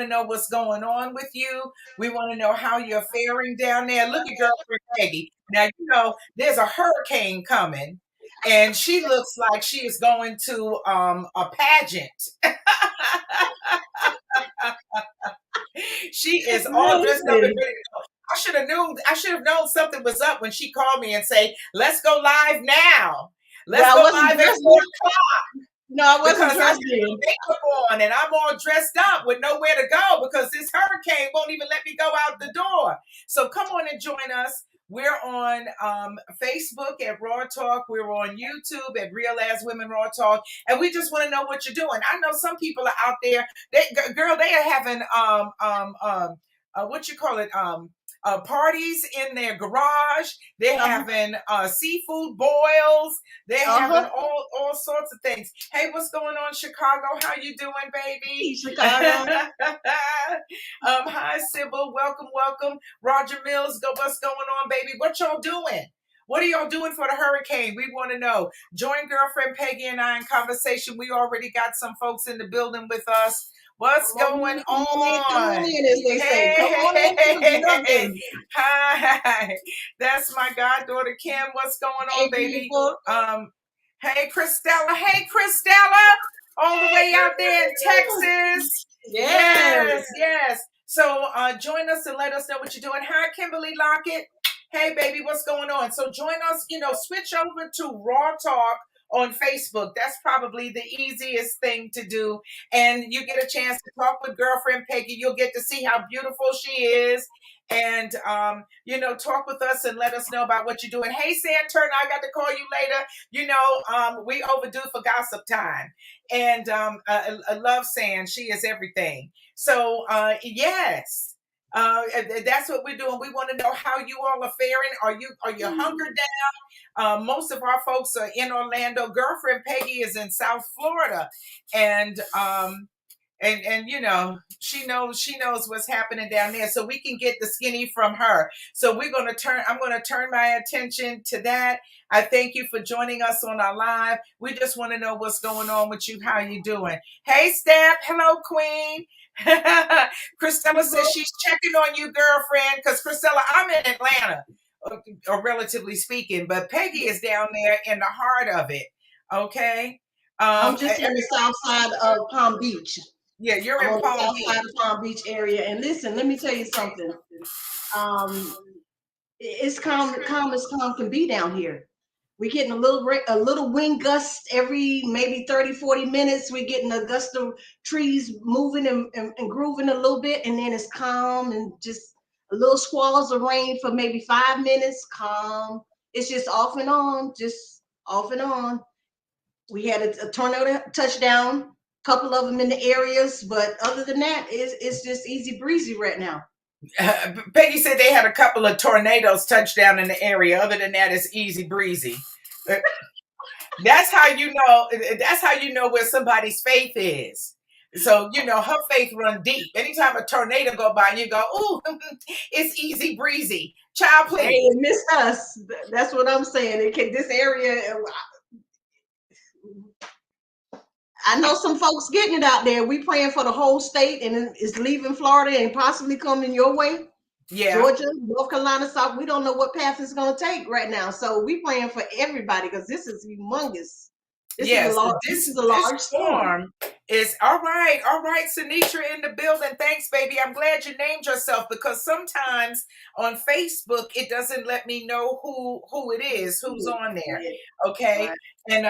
to know what's going on with you. We want to know how you're faring down there. Look at girlfriend Peggy. Now, there's a hurricane coming, and she looks like she is going to a pageant. She is all dressed up and ready to go. I should have known something was up when she called me and say, "Let's go live now. Let's go live at 4 o'clock." No, I wasn't because I got makeup on and I'm all dressed up with nowhere to go because this hurricane won't even let me go out the door. So come on and join us. We're on Facebook at Raw Talk. We're on YouTube at Real As Women Raw Talk, and we just want to know what you're doing. I know some people are out there. They are having what you call it parties in their garage. They're having seafood boils. They're having all sorts of things. Hey, what's going on, Chicago? How you doing, baby? Chicago. Hi, Sybil. Welcome. Roger Mills, what's going on, baby? What y'all doing? What are y'all doing for the hurricane? We want to know. Join girlfriend Peggy and I in conversation. We already got some folks in the building with us. What's going on? Hey. Hi. That's my goddaughter Kim. What's going on, baby? Hey, Christella. Hey, Christella. All the way out there in Texas. Yes. So join us and let us know what you're doing. Hi, Kimberly Lockett. Hey, baby, what's going on? So join us, switch over to Raw Talk on Facebook. That's probably the easiest thing to do. And you get a chance to talk with girlfriend Peggy. You'll get to see how beautiful she is. And, talk with us and let us know about what you're doing. Hey, Santurn, I got to call you later. We overdue for gossip time. And I love San. She is everything. So, yes. That's what we're doing. We want to know how you all are faring. Are you hunkered down? Most of our folks are in Orlando. Girlfriend Peggy is in South Florida, and she knows what's happening down there. So we can get the skinny from her. So I'm going to turn my attention to that. I thank you for joining us on our live. We just want to know what's going on with you. How you doing? Hey, Steph. Hello, Queen. Christella says she's checking on you, girlfriend, because Christella, I'm in Atlanta, or relatively speaking, but Peggy is down there in the heart of it. Okay. I'm just on the south side of Palm Beach. Yeah, you're in Palm Beach. Side of Palm Beach area. And listen, let me tell you something. It's calm as calm can be down here. We're getting a little wind gust every maybe 30, 40 minutes. We're getting a gust of trees moving and grooving a little bit, and then it's calm and just a little squalls of rain for maybe 5 minutes, calm. It's just off and on, We had a tornado touchdown, a couple of them in the areas, but other than that, it's just easy breezy right now. Peggy said they had a couple of tornadoes touch down in the area. Other than that, it's easy breezy. That's how you know. That's how you know where somebody's faith is. So her faith run deep. Anytime a tornado go by, you go, "Ooh, it's easy breezy." Child, please. Hey, it missed us. That's what I'm saying. This area. I know some folks getting it out there. We praying for the whole state, and it's leaving Florida and possibly coming your way. Yeah. Georgia, North Carolina, South. We don't know what path it's going to take right now. So we praying for everybody because this is humongous. This is a large storm. Is all right, Sinitra in the building. Thanks, baby. I'm glad you named yourself because sometimes on Facebook it doesn't let me know who it is, who's on there. Okay, right. And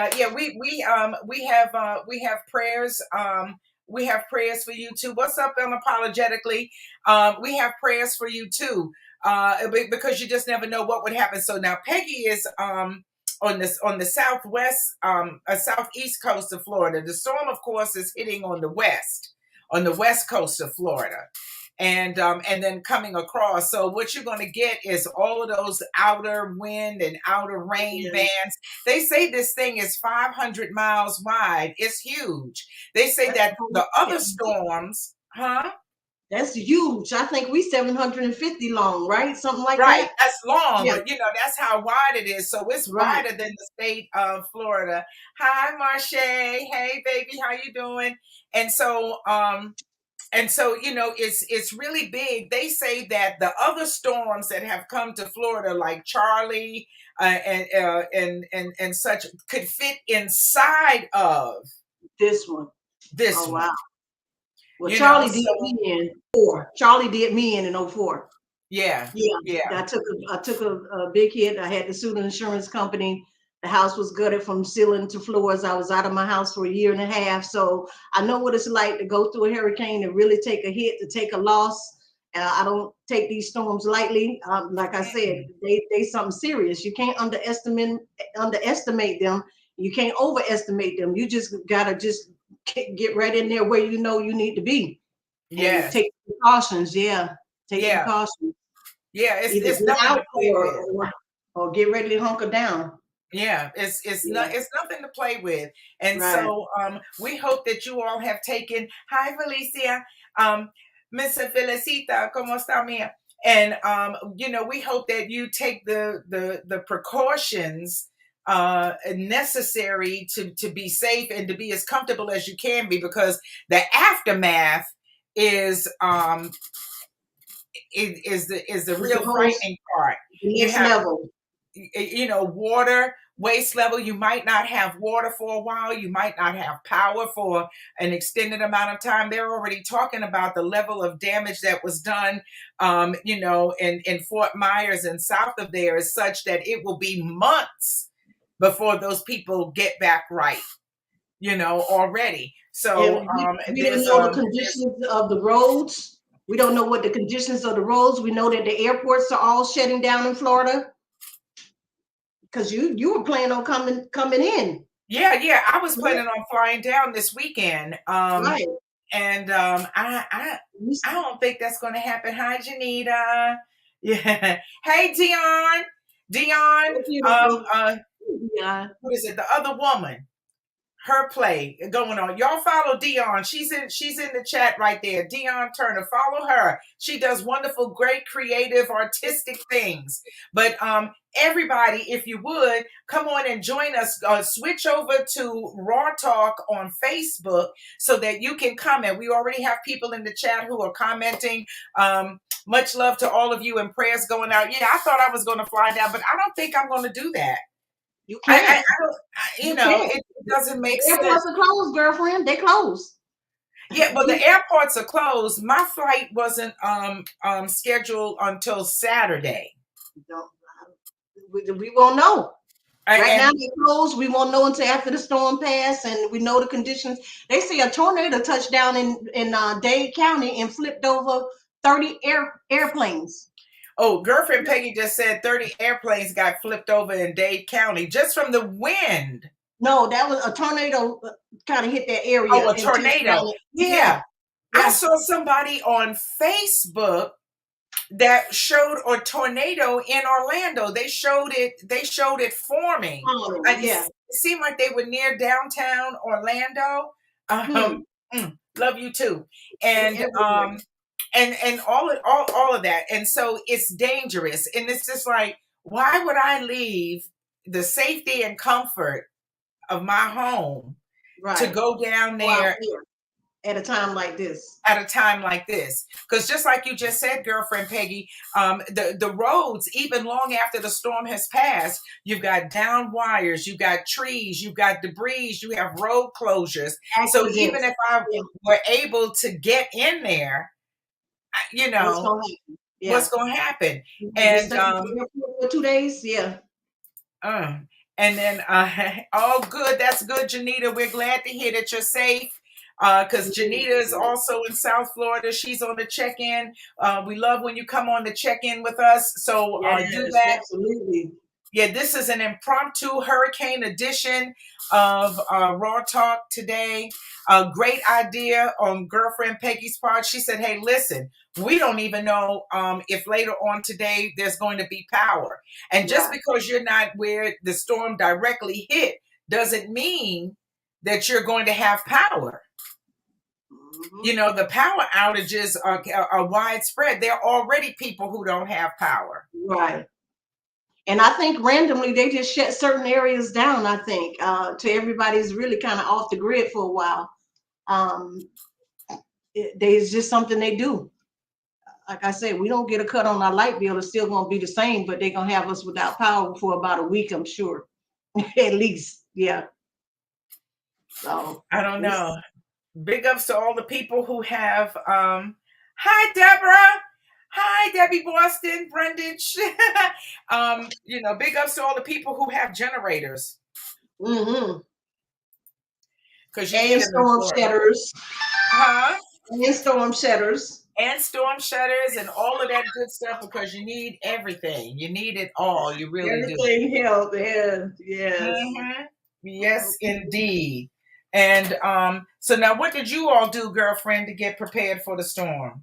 we have prayers. We have prayers for you too. What's up, Unapologetically? We have prayers for you too, because you just never know what would happen. So now Peggy is on the southeast coast of Florida. The storm, of course, is hitting on the west coast of Florida, and then coming across. So what you're going to get is all of those outer wind and outer rain bands. They say this thing is 500 miles wide. It's huge. They say that the other storms, That's huge. I think we 750 long, right? Something like that. Right, that's long, but that's how wide it is. So it's wider than the state of Florida. Hi, Marche. Hey, baby, how you doing? And so, And so, it's really big. They say that the other storms that have come to Florida, like Charlie and such, could fit inside of This one. this Oh one. wow. Well, You know, Charlie did so me in 4. Charlie did me in 04. yeah, Yeah, yeah, I took a big hit. I had to sue the insurance company. The house was gutted from ceiling to floors. I was out of my house for a year and a half. So I know what it's like to go through a hurricane and really take a hit, to take a loss. I don't take these storms lightly. Like I said, they something serious. You can't underestimate them. You can't overestimate them. You just gotta just get right in there where you know you need to be and yes, take precautions. Yeah, take yeah, precautions. yeah. Either It's get nothing out to play with. or get ready to hunker down. Yeah, it's Yeah, not it's nothing to play with. And right. so we hope that you all have taken, hi Felicia, Miss Felicita, ¿cómo está mía? And we hope that you take the precautions necessary to be safe and to be as comfortable as you can be, because the aftermath is is the It's the real whole frightening part. the You next have level. water waste level. You might not have water for a while. You might not have power for an extended amount of time. They're already talking about the level of damage that was done in Fort Myers and south of there is such that it will be months before those people get back right, already. So And we don't there's know the conditions of the roads. We don't know what the conditions of the roads. We know that the airports are all shutting down in Florida because you were planning on coming in. yeah, I was Yeah, planning on flying down this weekend. right. And I don't think that's going to happen. Hi, Janita. Yeah. Hey, Dion. Dion. So beautiful. Uh, Yeah. what is it? The other woman. Her play going on. Y'all follow Dion. She's in the chat right there. Dion Turner. Follow her. She does wonderful, great, creative, artistic things. But everybody, if you would, come on and join us. Switch over to Raw Talk on Facebook so that you can comment. We already have people in the chat who are commenting. Much love to all of you and prayers going out. Yeah, I thought I was going to fly down, but I don't think I'm going to do that. You I can't. don't, You can't. it doesn't make The sense. airports are closed, girlfriend. They closed. Yeah, but the airports are closed. My flight wasn't scheduled until Saturday. We won't know. Right now And they're closed. We won't know until after the storm passed and we know the conditions. They say a tornado touched down in Dade County and flipped over 30 airplanes. oh, girlfriend Peggy just said 30 airplanes got flipped over in Dade County just from the wind. No, that was a tornado kind of hit that area. Oh, a tornado. Yeah. I saw somebody on Facebook that showed a tornado in Orlando. They showed it forming. It seemed like they were near downtown Orlando. Love you too. And and all of that. And so it's dangerous. And it's just like, why would I leave the safety and comfort of my home to go down there at a time like this? Because just like you just said, girlfriend Peggy, the roads, even long after the storm has passed, you've got down wires, you've got trees, you've got debris, you have road closures. So even if I were able to get in there, what's going to happen? And for 2 days, and then all good. That's good, Janita. We're glad to hear that you're safe. Because Janita is also in South Florida. She's on the check-in. We love when you come on the check-in with us. So do that. Absolutely. Yeah, this is an impromptu hurricane edition of Raw Talk today. A great idea on girlfriend Peggy's part. She said, hey, listen, we don't even know if later on today there's going to be power. And just because you're not where the storm directly hit doesn't mean that you're going to have power. The power outages are widespread. There are already people who don't have power. Right. And I think randomly they just shut certain areas down, I think, to everybody's really kind of off the grid for a while. It's just something they do. Like I said, we don't get a cut on our light bill. It's still gonna be the same, but they're gonna have us without power for about a week, I'm sure. At least, yeah. So I don't know. Big ups to all the people who have hi Deborah. Hi Debbie Boston, Brundage. Big ups to all the people who have generators. Mm-hmm. Because you need storm shutters. Huh? And storm shutters. And storm shutters and all of that good stuff, because you need everything. You need it all. You really do. Everything helps. Yes. Mm-hmm. Yes, indeed. And so now what did you all do, girlfriend, to get prepared for the storm?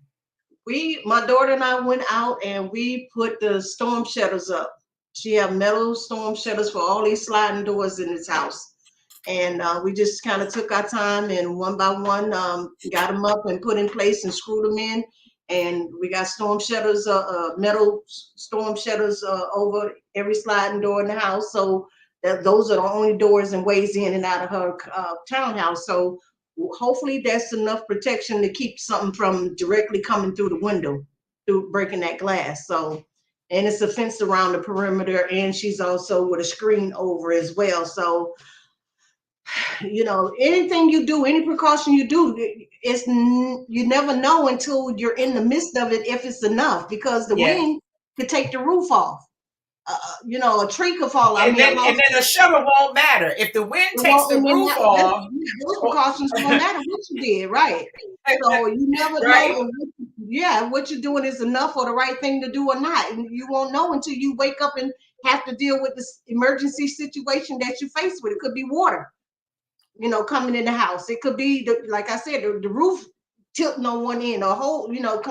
My daughter and I went out and we put the storm shutters up. She have metal storm shutters for all these sliding doors in this house. And we just kind of took our time and one by one got them up and put in place and screwed them in. And we got storm shutters, metal storm shutters over every sliding door in the house. So those are the only doors and ways in and out of her townhouse. So hopefully that's enough protection to keep something from directly coming through the window, through breaking that glass. So, and it's a fence around the perimeter, and she's also with a screen over as well. So, anything you do, any precaution you do, you never know until you're in the midst of it if it's enough, because the wind could take the roof off. A tree could fall. And then a shutter won't matter if the wind takes the roof off. Those precautions won't matter what you did, right? So you never know. What you're doing is enough or the right thing to do or not, and you won't know until you wake up and have to deal with this emergency situation that you face with. It could be water, coming in the house. It could be like I said, the roof tilting on one end, or whole,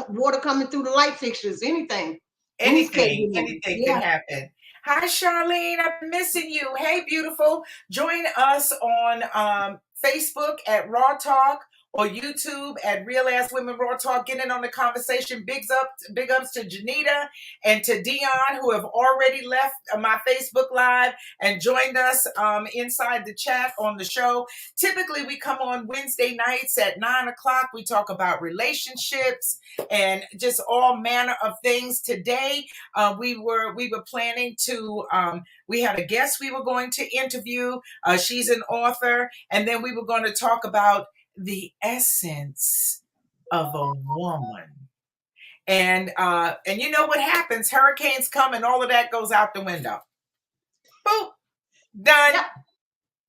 water coming through the light fixtures. Anything can happen. Hi, Charlene. I'm missing you. Hey, beautiful. Join us on Facebook at Raw Talk, or YouTube at Real Ass Women Raw Talk. Get in on the conversation. Big ups to Janita and to Dion, who have already left my Facebook Live and joined us inside the chat on the show. Typically, we come on Wednesday nights at 9:00. We talk about relationships and just all manner of things. Today, we were planning to. We had a guest we were going to interview. She's an author, and then we were going to talk about the essence of a woman. And you know what happens? Hurricanes come and all of that goes out the window. Boop. Done. Yep.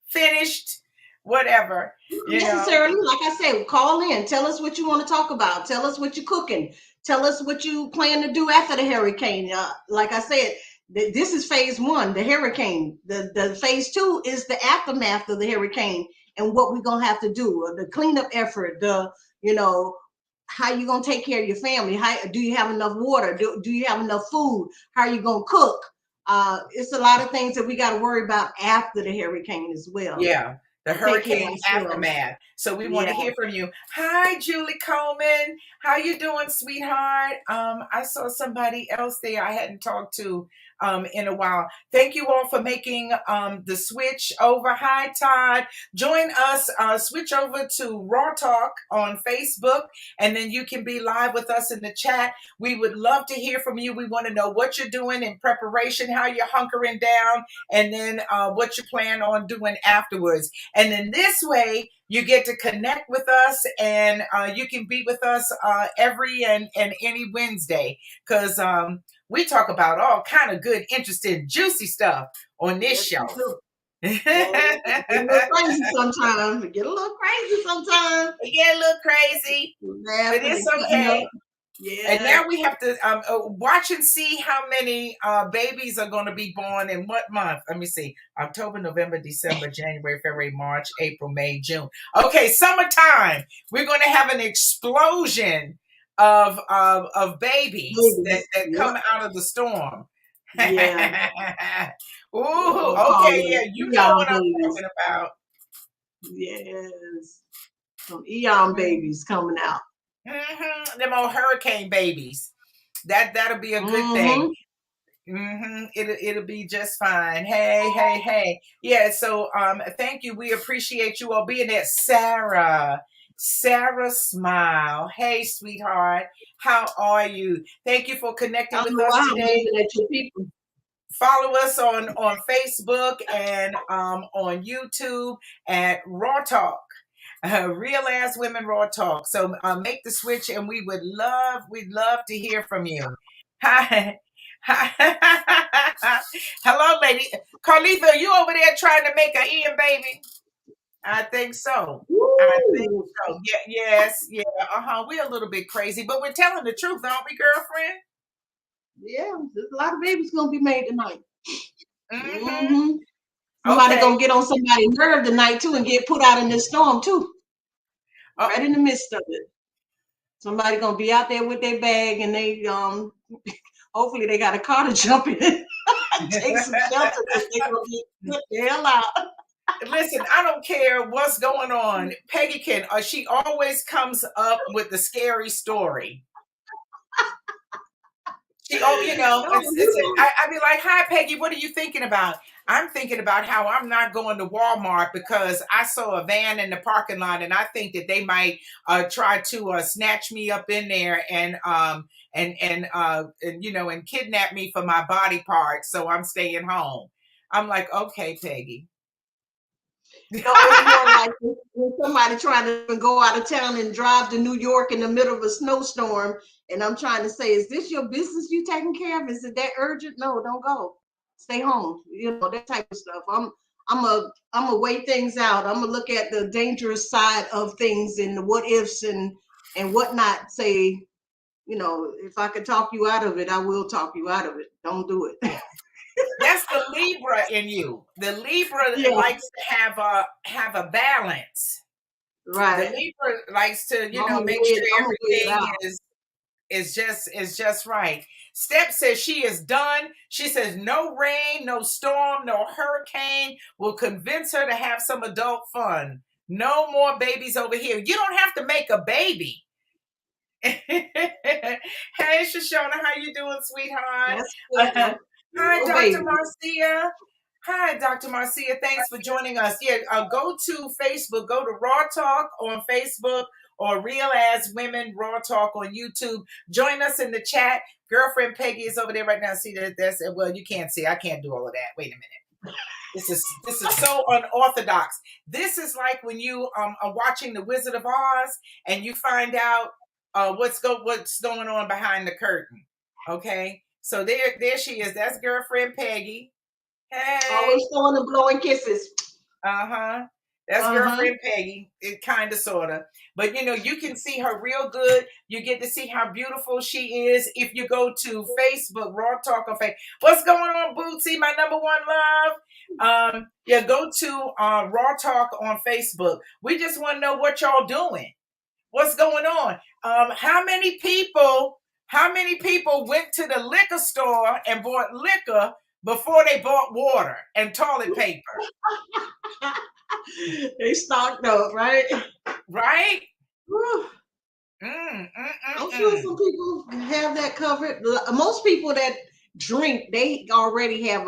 Finished. Whatever. Necessarily, like I said, call in. Tell us what you want to talk about. Tell us what you're cooking. Tell us what you plan to do after the hurricane. Like I said, this is phase one, the hurricane. The phase two is the aftermath of the hurricane and what we're going to have to do, the cleanup effort, how you going to take care of your family. Do you have enough water? Do you have enough food? How are you going to cook? It's a lot of things that we got to worry about after the hurricane as well. Yeah. The hurricane aftermath. So we want to hear from you. Hi, Julie Coleman. How you doing, sweetheart? I saw somebody else there I hadn't talked to in a while. Thank you all for making the switch over. Hi, Todd. Join us. Switch over to Raw Talk on Facebook, and then you can be live with us in the chat. We would love to hear from you. We want to know what you're doing in preparation, how you're hunkering down, and then what you plan on doing afterwards. And then this way, you get to connect with us, and you can be with us every and any Wednesday, because we talk about all kind of good, interesting, juicy stuff on this show. Get a little crazy sometimes. Get a little crazy. But it's okay. Yeah. And now we have to watch and see how many babies are going to be born in what month. Let me see. October, November, December, January, February, March, April, May, June. Okay, summertime. We're going to have an explosion of babies that come out of the storm. Yeah. Ooh, okay, yeah. You know what I'm talking about. Yes. Some Eon babies coming out. Mm-hmm. Them old hurricane babies. That'll be a good thing. Mm-hmm. It'll be just fine. Hey. Yeah, so thank you. We appreciate you all being there. Sarah Sarah Smile. Hey, sweetheart. How are you? Thank you for I connecting don't with know us why I'm today. looking at your people. Follow us on Facebook and on YouTube at Raw Talk. Real Ass Women Raw Talk. So make the switch, and we'd love to hear from you. Hi. Hello, lady. Carlitha, are you over there trying to make an Ian baby? I think so. I think Woo! so. Yeah, yes, yeah. We're a little bit crazy, but we're telling the truth, aren't we, girlfriend? Yeah, there's a lot of babies gonna be made tonight. Mm-hmm. Mm-hmm. Somebody Okay. gonna get on somebody's nerve tonight too and get put out in this storm too. Uh, Right in the midst of it. Somebody gonna be out there with their bag and they hopefully they got a car to jump in and take some shelter because they're gonna get put the hell out. Listen, I don't care what's going on. Peggy can, she always comes up with the scary story. No, you I'd be like, hi, Peggy, what are you thinking about? I'm thinking about how I'm not going to Walmart because I saw a van in the parking lot and I think that they might try to snatch me up in there and kidnap me for my body parts. So I'm staying home. I'm like, okay, Peggy. No, it's more like when somebody trying to go out of town and drive to New York in the middle of a snowstorm, and I'm trying to say, is this your business you taking care of? Is it that urgent? No, don't go. Stay home. You know, that type of stuff. I'm a weigh things out. I'm gonna look at the dangerous side of things and the what ifs and whatnot. Say, if I could talk you out of it, I will talk you out of it. Don't do it. That's the Libra in you. The Libra Yeah, likes to have a balance. The right. Libra likes to, make sure I'm gonna weigh it everything out. is just right. Steph says she is done. She says no rain, no storm, no hurricane will convince her to have some adult fun. No more babies over here. You don't have to make a baby. Hey, Shoshona, how you doing, sweetheart? That's good though. Hi, No Dr. baby. Marcia. Hi, Dr. Marcia. Thanks for joining us. Yeah, go to Facebook. Go to Raw Talk on Facebook or Real As Women Raw Talk on YouTube. Join us in the chat. Girlfriend Peggy is over there right now. See that's well, you can't see. I can't do all of that. Wait a minute. This is so unorthodox. This is like when you are watching The Wizard of Oz and you find out what's going on behind the curtain. Okay, so there she is. That's girlfriend Peggy. Hey, Always throwing and blowing kisses. uh-huh. That's Uh-huh. girlfriend Peggy. It kind of, sort of. But, you can see her real good. You get to see how beautiful she is if you go to Facebook, Raw Talk on Facebook. What's going on, Bootsy, my number one love? Yeah, go to Raw Talk on Facebook. We just want to know what y'all doing. What's going on? How many people went to the liquor store and bought liquor before they bought water and toilet paper? They stocked up, right? Right? Whew. Mm, mm, mm, I'm sure mm. some people have that covered. Most people that drink, they already have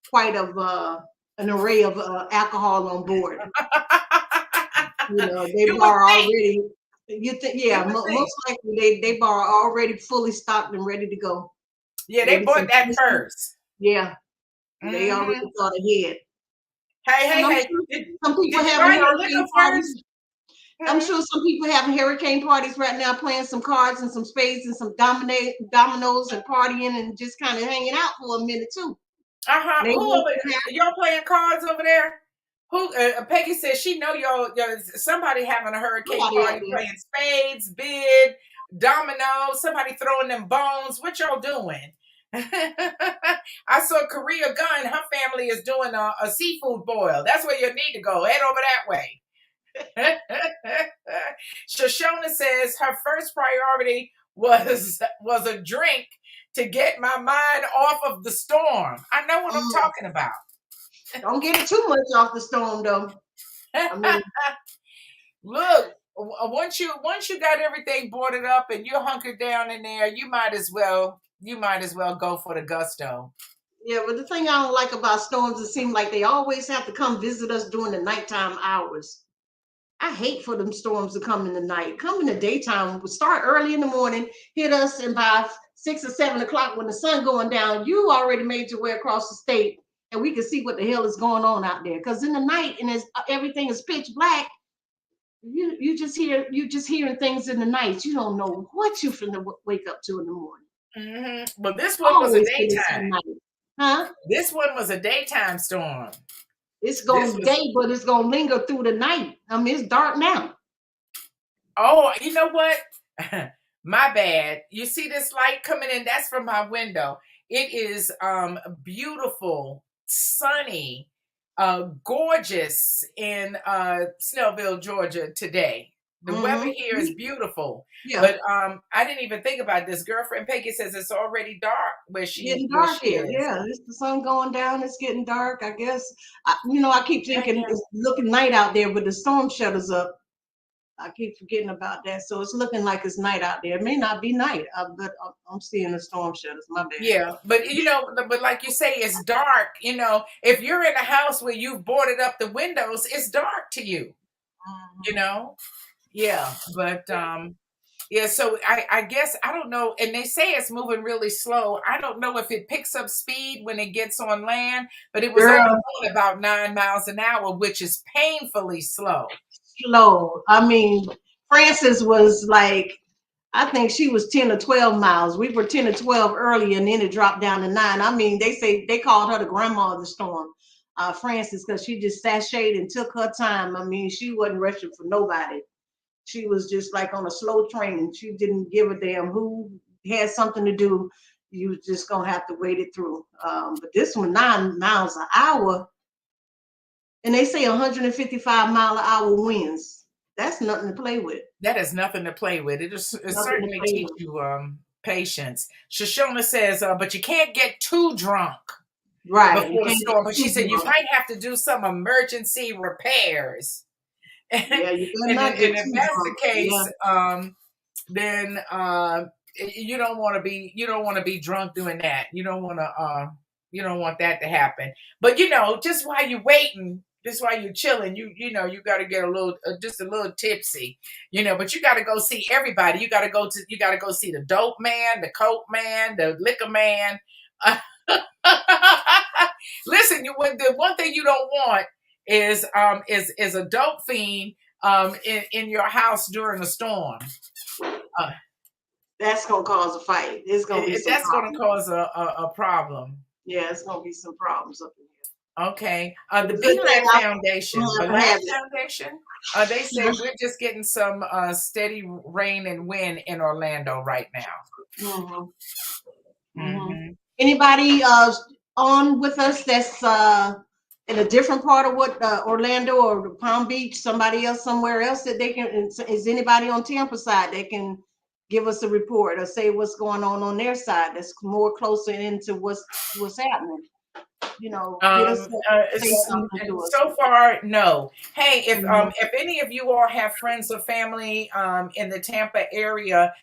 quite of an array of alcohol on board. They You would bar think. already. You think, You yeah, would think. most likely they bar already fully stocked and ready to go. Yeah, they Maybe some bought that whiskey. first. Yeah, they already Hmm. thought ahead. Hey, And hey, I'm hey. sure Did, some people did you having buy your liquor hurricane first? parties. I'm sure some people having hurricane parties right now, playing some cards and some spades and some dominoes and partying and just kind of hanging out for a minute too. Uh-huh. They Who want over to have y'all playing cards over there? Who Peggy says she know y'all somebody having a hurricane somebody out party there. playing spades, bid, dominoes, somebody throwing them bones. What y'all doing? I saw Korea Gunn, her family is doing a seafood boil. That's where you need to go. Head over that way. Shoshona says her first priority was a drink to get my mind off of the storm. I know what I'm Mm, talking about. don't get it too much off the storm though. I mean, Look, once you got everything boarded up and you're hunkered down in there, you might as well go for the gusto. yeah, but the thing I don't like about storms, it seems like they always have to come visit us during the nighttime hours. I hate for them storms to come in the night. Come in the daytime. We start early in the morning, hit us, and by 6 or 7 o'clock when the sun going down, you already made your way across the state, and we can see what the hell is going on out there. Because in the night, and as everything is pitch black, you just hearing things in the night. You don't know what you finna wake up to in the morning. Mm-hmm. But this one was a daytime. Huh? This one was a daytime storm. It's going day, but it's gonna linger through the night. I mean, it's dark now. Oh, you know what? My bad. You see this light coming in? That's from my window. It is beautiful, sunny, gorgeous in Snellville, Georgia today. The weather here is beautiful. Yeah. But I didn't even think about this. Girlfriend Peggy says it's already dark where she getting dark here. Yeah, it's the sun going down. It's getting dark. I guess I keep thinking it's looking night out there, but the storm shutters up. I keep forgetting about that. So it's looking like it's night out there. It may not be night, but I'm seeing the storm shutters. My bad. Yeah, but but like you say, it's dark. If you're in a house where you've boarded up the windows, it's dark to you. Yeah, but yeah. So I guess I don't know. And they say it's moving really slow. I don't know if it picks up speed when it gets on land, but it was only going about 9 miles an hour, which is painfully slow. I mean, Frances was like, I think she was 10 or 12 miles. We were 10 or 12 earlier, and then it dropped down to 9. I mean, they say they called her the grandma of the storm, Frances, because she just sashayed and took her time. I mean, she wasn't rushing for nobody. She was just like on a slow train. She didn't give a damn who had something to do. You was just gonna have to wait it through. But this one, 9 miles an hour. And they say 155-mile-an-hour winds. That's nothing to play with. That is nothing to play with. It certainly teach you patience. Shoshona says, but you can't get too drunk. Right. Before the storm. But she said you might have to do some emergency repairs. Yeah, you and if that's the case, then you don't want to be drunk doing that. You don't want that to happen. But just while you're waiting, just while you're chilling, you got to get just a little tipsy, but you got to go see everybody. You got to go see the dope man, the coke man, the liquor man. Listen, the one thing you don't want is a dope fiend in your house during a storm. That's gonna cause a fight. It's gonna be gonna cause a problem. Yeah, it's gonna be some problems up in here. Okay. The BLAD Foundation. They say we're just getting some steady rain and wind in Orlando right now. Anybody on with us that's in a different part of Orlando or Palm Beach, somebody else somewhere else that they can, is anybody on Tampa side that can give us a report or say what's going on their side that's more closer into what's happening? So far, no. Hey, if any of you all have friends or family in the Tampa area,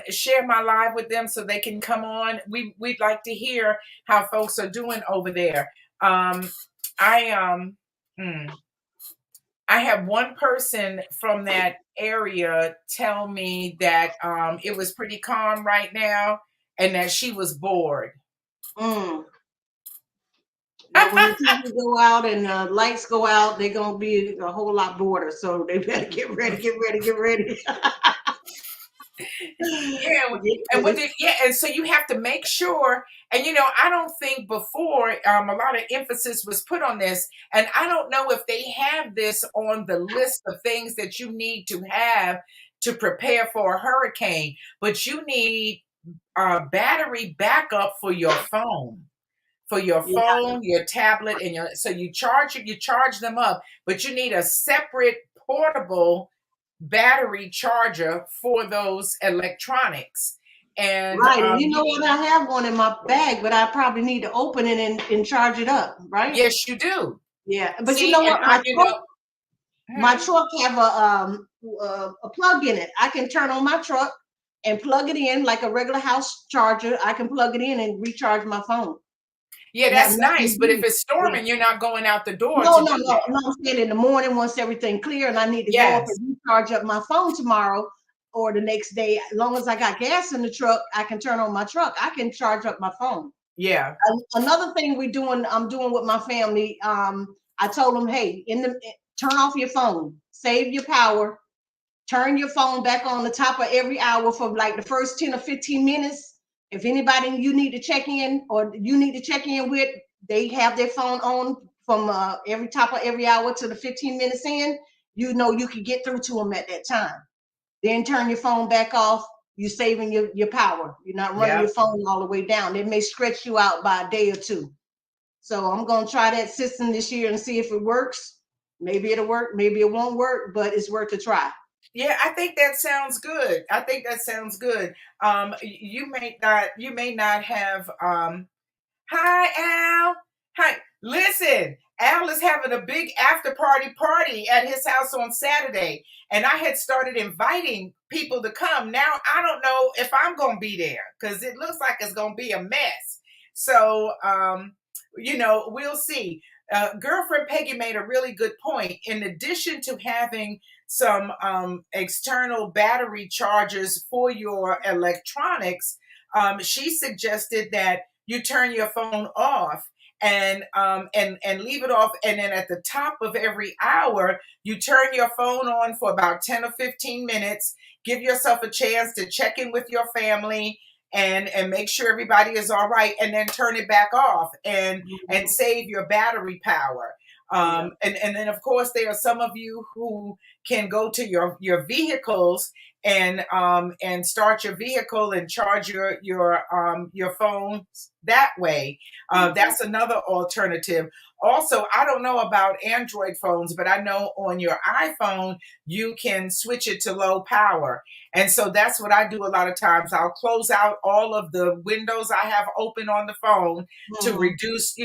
share my live with them so they can come on. We'd like to hear how folks are doing over there. I have one person from that area tell me that it was pretty calm right now and that she was bored. When the TV go out and lights go out, they're gonna be a whole lot bored. So they better get ready. And so you have to make sure. And I don't think before a lot of emphasis was put on this, and I don't know if they have this on the list of things that you need to have to prepare for a hurricane. But you need battery backup for your phone. Your tablet, and so you charge them up, but you need a separate portable battery charger for those electronics. And right, and you know what? I have one in my bag, but I probably need to open it and charge it up, right? Yes, you do. Yeah, but you know what? My truck have a plug in it. I can turn on my truck and plug it in like a regular house charger. I can plug it in and recharge my phone. Yeah, Not that's nothing nice. But if new. it's Yeah. storming, you're not going out the door No, to no, do no, that. no. I'm saying in the morning once everything clear and I need to go up Yes. and recharge up my phone tomorrow or the next day. As long as I got gas in the truck, I can turn on my truck. I can charge up my phone. Yeah. Another thing I'm doing with my family. I told them, hey, turn off your phone, save your power, turn your phone back on the top of every hour for like the first 10 or 15 minutes. If anybody you need to check in or you need to check in with, they have their phone on from every top of every hour to the 15 minutes in, you know you can get through to them at that time. Then turn your phone back off. You're saving your power. You're not running your Yep. phone all the way down. It may stretch you out by a day or two. So I'm going to try that system this year and see if it works. Maybe it'll work, maybe it won't work, but it's worth a try. Yeah, I think that sounds good. I think that sounds good. You may not have hi Al. Hi. Listen, Al is having a big after party at his house on Saturday. And I had started inviting people to come. Now I don't know if I'm gonna be there because it looks like it's gonna be a mess. So we'll see. Girlfriend Peggy made a really good point. In addition to having some external battery chargers for your electronics, she suggested that you turn your phone off and leave it off, and then at the top of every hour you turn your phone on for about 10 or 15 minutes, give yourself a chance to check in with your family and make sure everybody is all right, and then turn it back off and save your battery power. Yeah. And then of course there are some of you who can go to your vehicles and start your vehicle and charge your phone that way. That's another alternative. Also, I don't know about Android phones, but I know on your iPhone you can switch it to low power. And so that's what I do a lot of times. I'll close out all of the windows I have open on the phone to Mhm. reduce,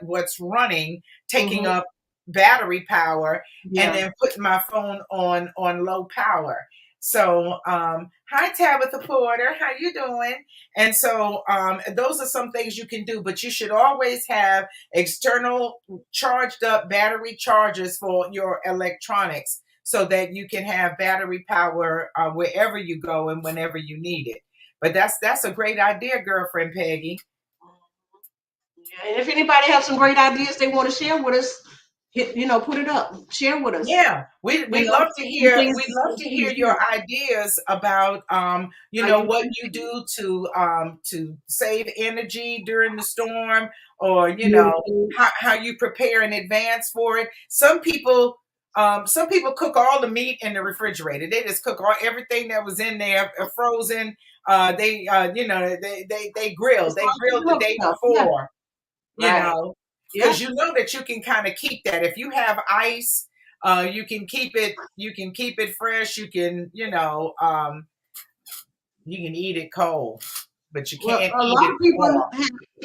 what's running, taking Mhm. up battery power, and Yeah. then putting my phone on low power. So, hi Tabitha Porter, how you doing? And so, those are some things you can do, but you should always have external charged up battery chargers for your electronics so that you can have battery power wherever you go and whenever you need it. But that's a great idea, girlfriend Peggy. Yeah. And if anybody has some great ideas they want to share with us, put it up, share with us. Yeah, we You we'd know, love to some hear things, we'd love some to hear things your here. ideas about How you what you do to save energy during the storm, or beautiful. how you prepare in advance for it. Some people cook all the meat in the refrigerator. They just cook all everything that was in there frozen. They grill. It's They all grilled the cook day stuff. Yeah. before, you Right. know, Yeah. because you know that you can kind of keep that. If you have ice, you can keep it fresh. You can eat it cold, but you Well, can't eat it warm.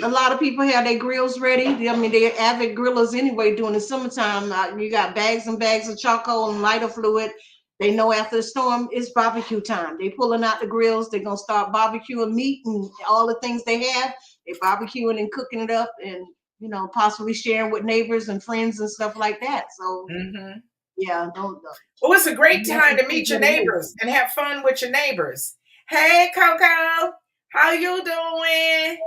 a lot of people have their grills ready. I mean, they're avid grillers anyway. During the summertime, you got bags and bags of charcoal and lighter fluid. They know after the storm it's barbecue time. They pulling out the grills. They're gonna start barbecuing meat and all the things they have. They barbecuing and cooking it up, and possibly sharing with neighbors and friends and stuff like that. So Hmm. yeah, don't Well, it's a great you have time to to keep meet your it away. neighbors and have fun with your neighbors. Hey, Coco, how you doing?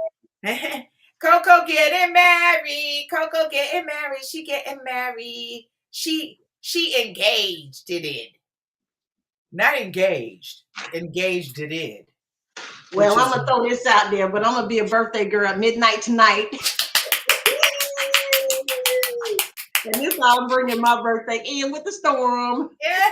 Coco getting married. Coco getting married. She getting married. She engaged it in. Not engaged. Engaged it in, which Well, I'm is gonna throw this out there, but I'm gonna be a birthday girl at midnight tonight. And this I'm bringing my birthday in with the storm. yeah.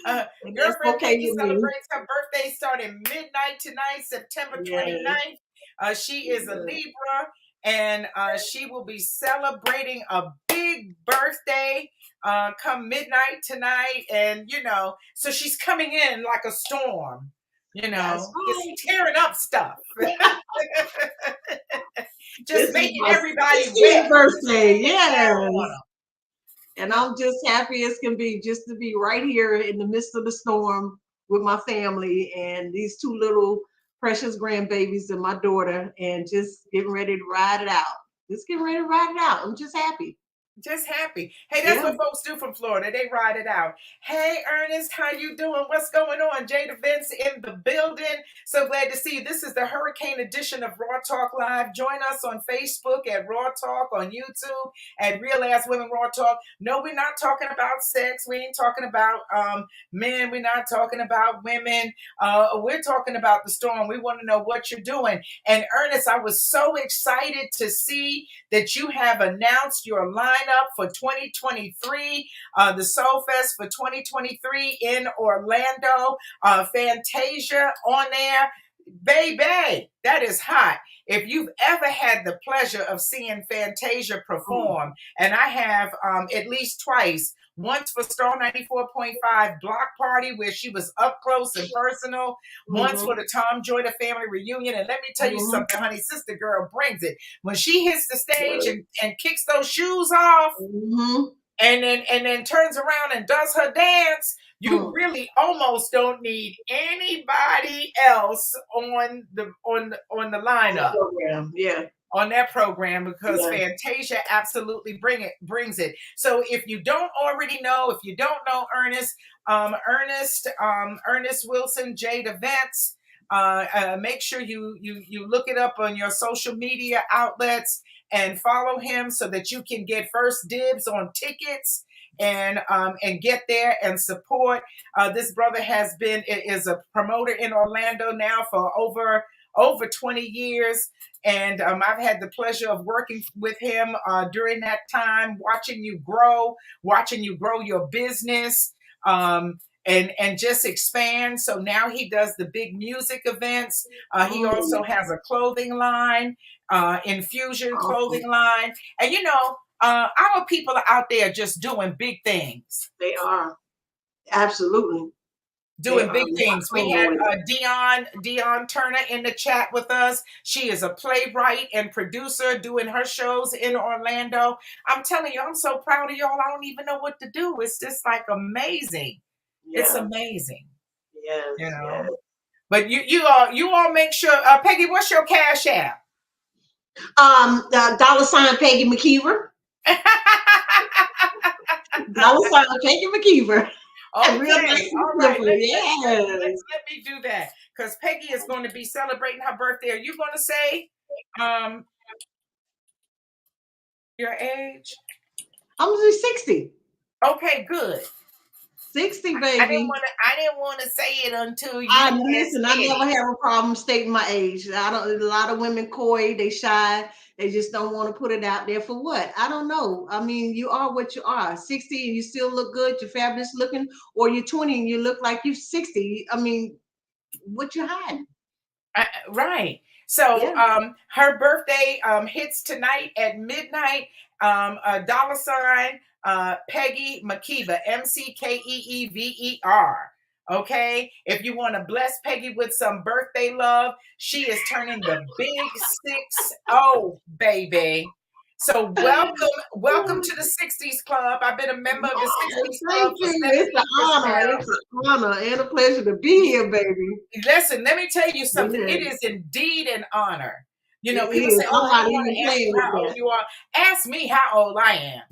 And that's Girlfriend okay Peggy with me. celebrates her birthday starting midnight tonight, September Yes. 29th. She is a Yes. Libra, and she will be celebrating a big birthday come midnight tonight. And, so she's coming in like a storm, That's just right. tearing up stuff, just This is making my everybody 60th wet, birthday. raining down on Yes. them. And I'm just happy as can be just to be right here in the midst of the storm with my family and these two little precious grandbabies and my daughter, and just getting ready to ride it out. Just getting ready to ride it out. I'm just happy. Just happy. Hey, that's Yeah. what folks do from Florida. They ride it out. Hey, Ernest, how you doing? What's going on? Jada Vince in the building. So glad to see you. This is the Hurricane edition of Raw Talk Live. Join us on Facebook at Raw Talk, on YouTube at Real Ass Women Raw Talk. No, we're not talking about sex. We ain't talking about men. We're not talking about women. We're talking about the storm. We want to know what you're doing. And Ernest, I was so excited to see that you have announced your lineup for 2023, the Soul Fest for 2023 in Orlando. Fantasia on there. Baby, that is hot. If you've ever had the pleasure of seeing Fantasia perform, and I have at least twice, once for Star 94.5 Block Party, where she was up close and personal, once for the Tom Joyner family reunion. And let me tell you something, honey, sister girl brings it. When she hits the stage and kicks those shoes off, and then turns around and does her dance, you really almost don't need anybody else on the lineup. Yeah. On that program, because Fantasia absolutely brings it. So if you don't already know, if you don't know Ernest, Ernest Wilson, Jada Vince, make sure you look it up on your social media outlets and follow him so that you can get first dibs on tickets and get there and support. This brother is a promoter in Orlando now for over 20 years. And I've had the pleasure of working with him during that time, watching you grow your business, and just expand. So now he does the big music events. He also has a clothing line, Infusion clothing line. And our people are out there just doing big things. They are. Absolutely. Doing big things. We had Dion Turner in the chat with us. She is a playwright and producer doing her shows in Orlando. I'm telling you, I'm so proud of y'all. I don't even know what to do. It's just like amazing. Yeah. It's amazing. Yes. Yes. But you all make sure. Peggy, what's your Cash App? $ Peggy McKeever. $ Peggy McKeever. Okay, all right. Let me do that, because Peggy is going to be celebrating her birthday. Are you going to say your age? I'm going to say 60. Okay, good. 60, baby. I didn't want to say it until you. Listen, I never have a problem stating my age. A lot of women coy, they shy. They just don't want to put it out there for what? I don't know. I mean, you are what you are. 60 and you still look good, you're fabulous looking, or you're 20 and you look like you're 60. I mean, what you hiding? Right. So her birthday hits tonight at midnight. $ Peggy McKeever, McKeever. Okay, if you want to bless Peggy with some birthday love, she is turning the big 60, baby. So welcome to the 60s Club. I've been a member of the 60s Club for 7 years. It's an honor and a pleasure to be here, baby. Listen, let me tell you something. It is indeed an honor. People say, "Oh, I want to ask you how old you are." Ask me how old I am.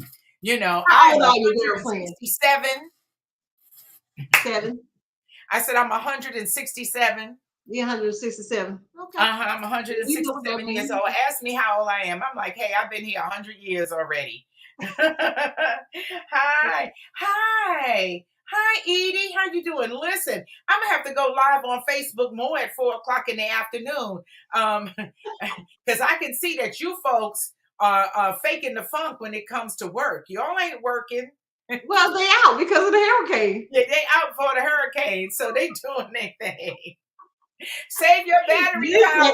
How old are you, girlfriend? 67. 7. I said I'm 167. You're 167. Okay. I'm 167 years old. Ask me how old I am. I'm like, hey, I've been here 100 years already. Hi, Edie. How you doing? Listen, I'm gonna have to go live on Facebook more at 4:00 in the afternoon, because I can see that you folks are faking the funk when it comes to work. Y'all ain't working. Well, they out because of the hurricane. Yeah, they out for the hurricane, so they doing their thing. Save your battery power.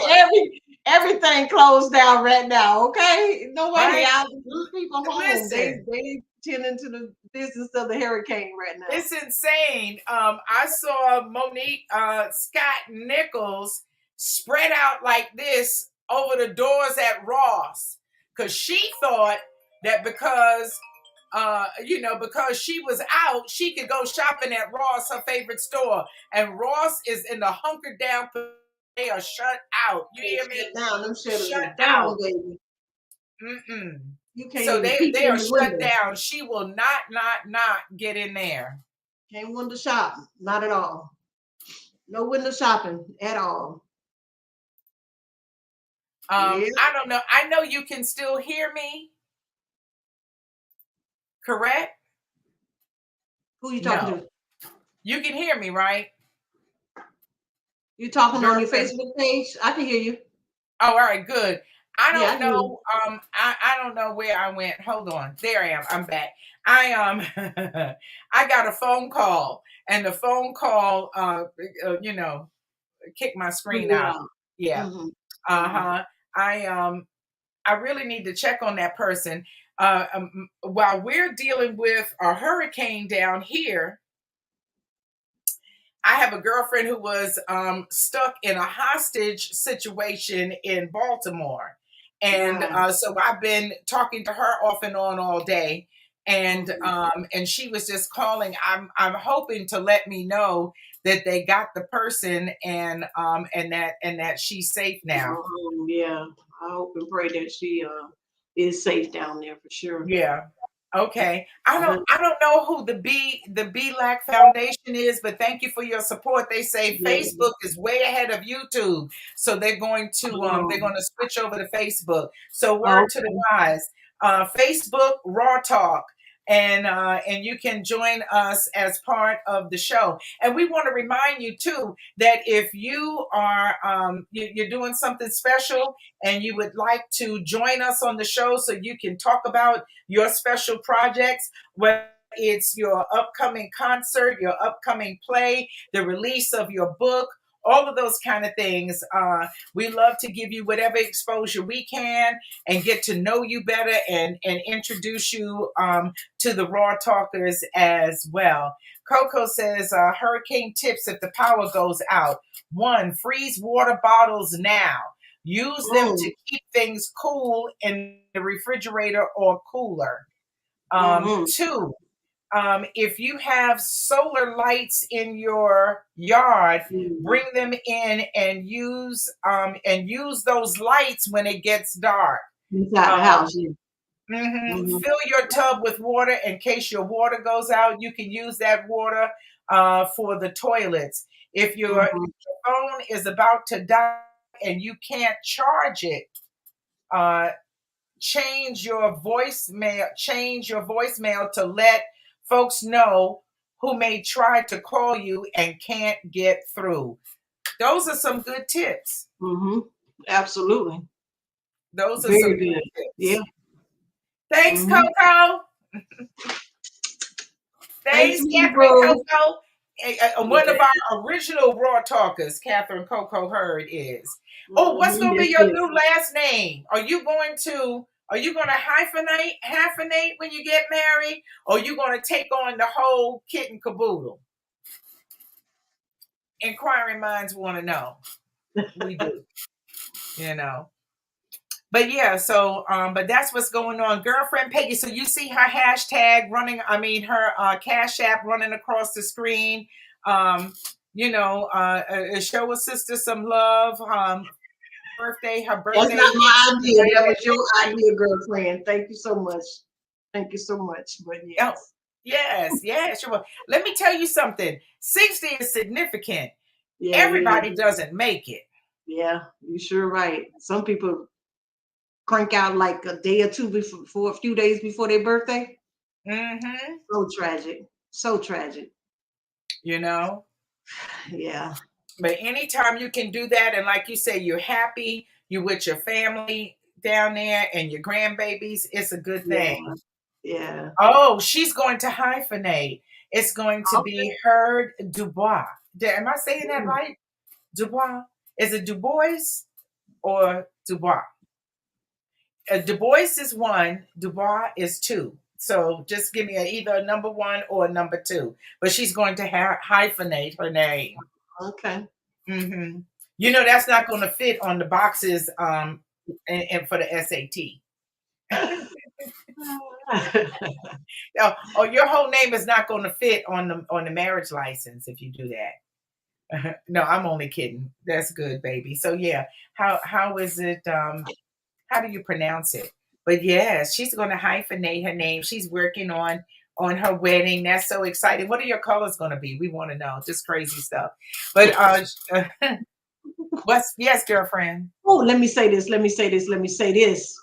Everything closed down right now. Okay, nobody out. These people home. Listen, they tending to the business of the hurricane right now. It's insane. I saw Monique Scott Nichols spread out like this over the doors at Ross, because she thought that because she was out, she could go shopping at Ross, her favorite store. And Ross is in the hunkered down They are shut out. You hear me? Shut down. Them shutters Shut are down, out. baby. Mm-mm. You can't So even peep they in are the shut window. down. She will not get in there. Can't window shop. Not at all. No window shopping at all. Yeah. I don't know. I know you can still hear me, correct? Who you talking No. to? You can hear me, right? You talking on your Girlfriend. Facebook page? I can hear you. Oh, all right, good. I Yeah, I don't can hear you. know. I don't know where I went. Hold on. There I am. I'm back. I I got a phone call, and the phone call kicked my screen out. Yeah. Yeah. Mm-hmm. Uh-huh. I really need to check on that person. While we're dealing with a hurricane down here, I have a girlfriend who was stuck in a hostage situation in Baltimore. And Wow. so I've been talking to her off and on all day. And she was just calling. I'm hoping to let me know that they got the person and that she's safe now. Yeah. I hope and pray that she is safe down there for sure. Yeah. Okay. I Uh-huh. don't know who the BLAC Foundation is, but thank you for your support. They say Yeah. Facebook is way ahead of YouTube. So they're going to switch over to Facebook. So word to the wise. Facebook Raw Talk. And you can join us as part of the show. And we want to remind you too that if you are you're doing something special and you would like to join us on the show so you can talk about your special projects, whether it's your upcoming concert, your upcoming play, the release of your book, all of those kind of things. We love to give you whatever exposure we can and get to know you better and introduce you to the Raw Talkers as well. Coco says, hurricane tips if the power goes out. 1, freeze water bottles now. Use them to keep things cool in the refrigerator or cooler. 2, if you have solar lights in your yard, bring them in and use those lights when it gets dark. Inside the house. Fill your tub with water in case your water goes out. You can use that water for the toilets. If your phone is about to die and you can't charge it, change your voicemail to let folks know who may try to call you and can't get through. Those are some good tips. Absolutely. Those are very some good tips. Yeah. Thanks, Coco. Thanks, Catherine Coco. One of our original Raw Talkers, Catherine Coco Hurd, is. Oh, what's going to be your new last name? Are you going to hyphenate when you get married, or are you going to take on the whole kit and caboodle? Inquiring minds want to know. We do, But yeah, so but that's what's going on. Girlfriend Peggy, so you see her hashtag running, her Cash App running across the screen. Show a sister some love. Her birthday. That's not my idea. That was your idea, girlfriend. Thank you so much. Thank you so much. But yes. Oh, yes, sure. Let me tell you something. 60 is significant. Yeah, everybody doesn't make it. Yeah, you're sure right. Some people crank out like a day or two before, a few days before their birthday. So tragic. So tragic. Yeah. But anytime you can do that, and like you say, you're happy, you're with your family down there and your grandbabies, it's a good thing. Yeah. Oh, she's going to hyphenate. It's going to be Hurd Dubois. Am I saying that right? Dubois? Is it Du Bois or Dubois? Du Bois is 1, Dubois is 2. So just give me either a number 1 or a number 2. But she's going to hyphenate her name. Okay. That's not going to fit on the boxes and for the SAT. Your whole name is not going to fit on the marriage license if you do that. No, I'm only kidding. That's good, baby. So yeah, how is it? How do you pronounce it? But yes, she's going to hyphenate her name. She's working on her wedding. That's so exciting. What are your colors going to be? We want to know. Just crazy stuff. But what's yes, girlfriend? Oh, let me say this. Let me say this. Let me say this.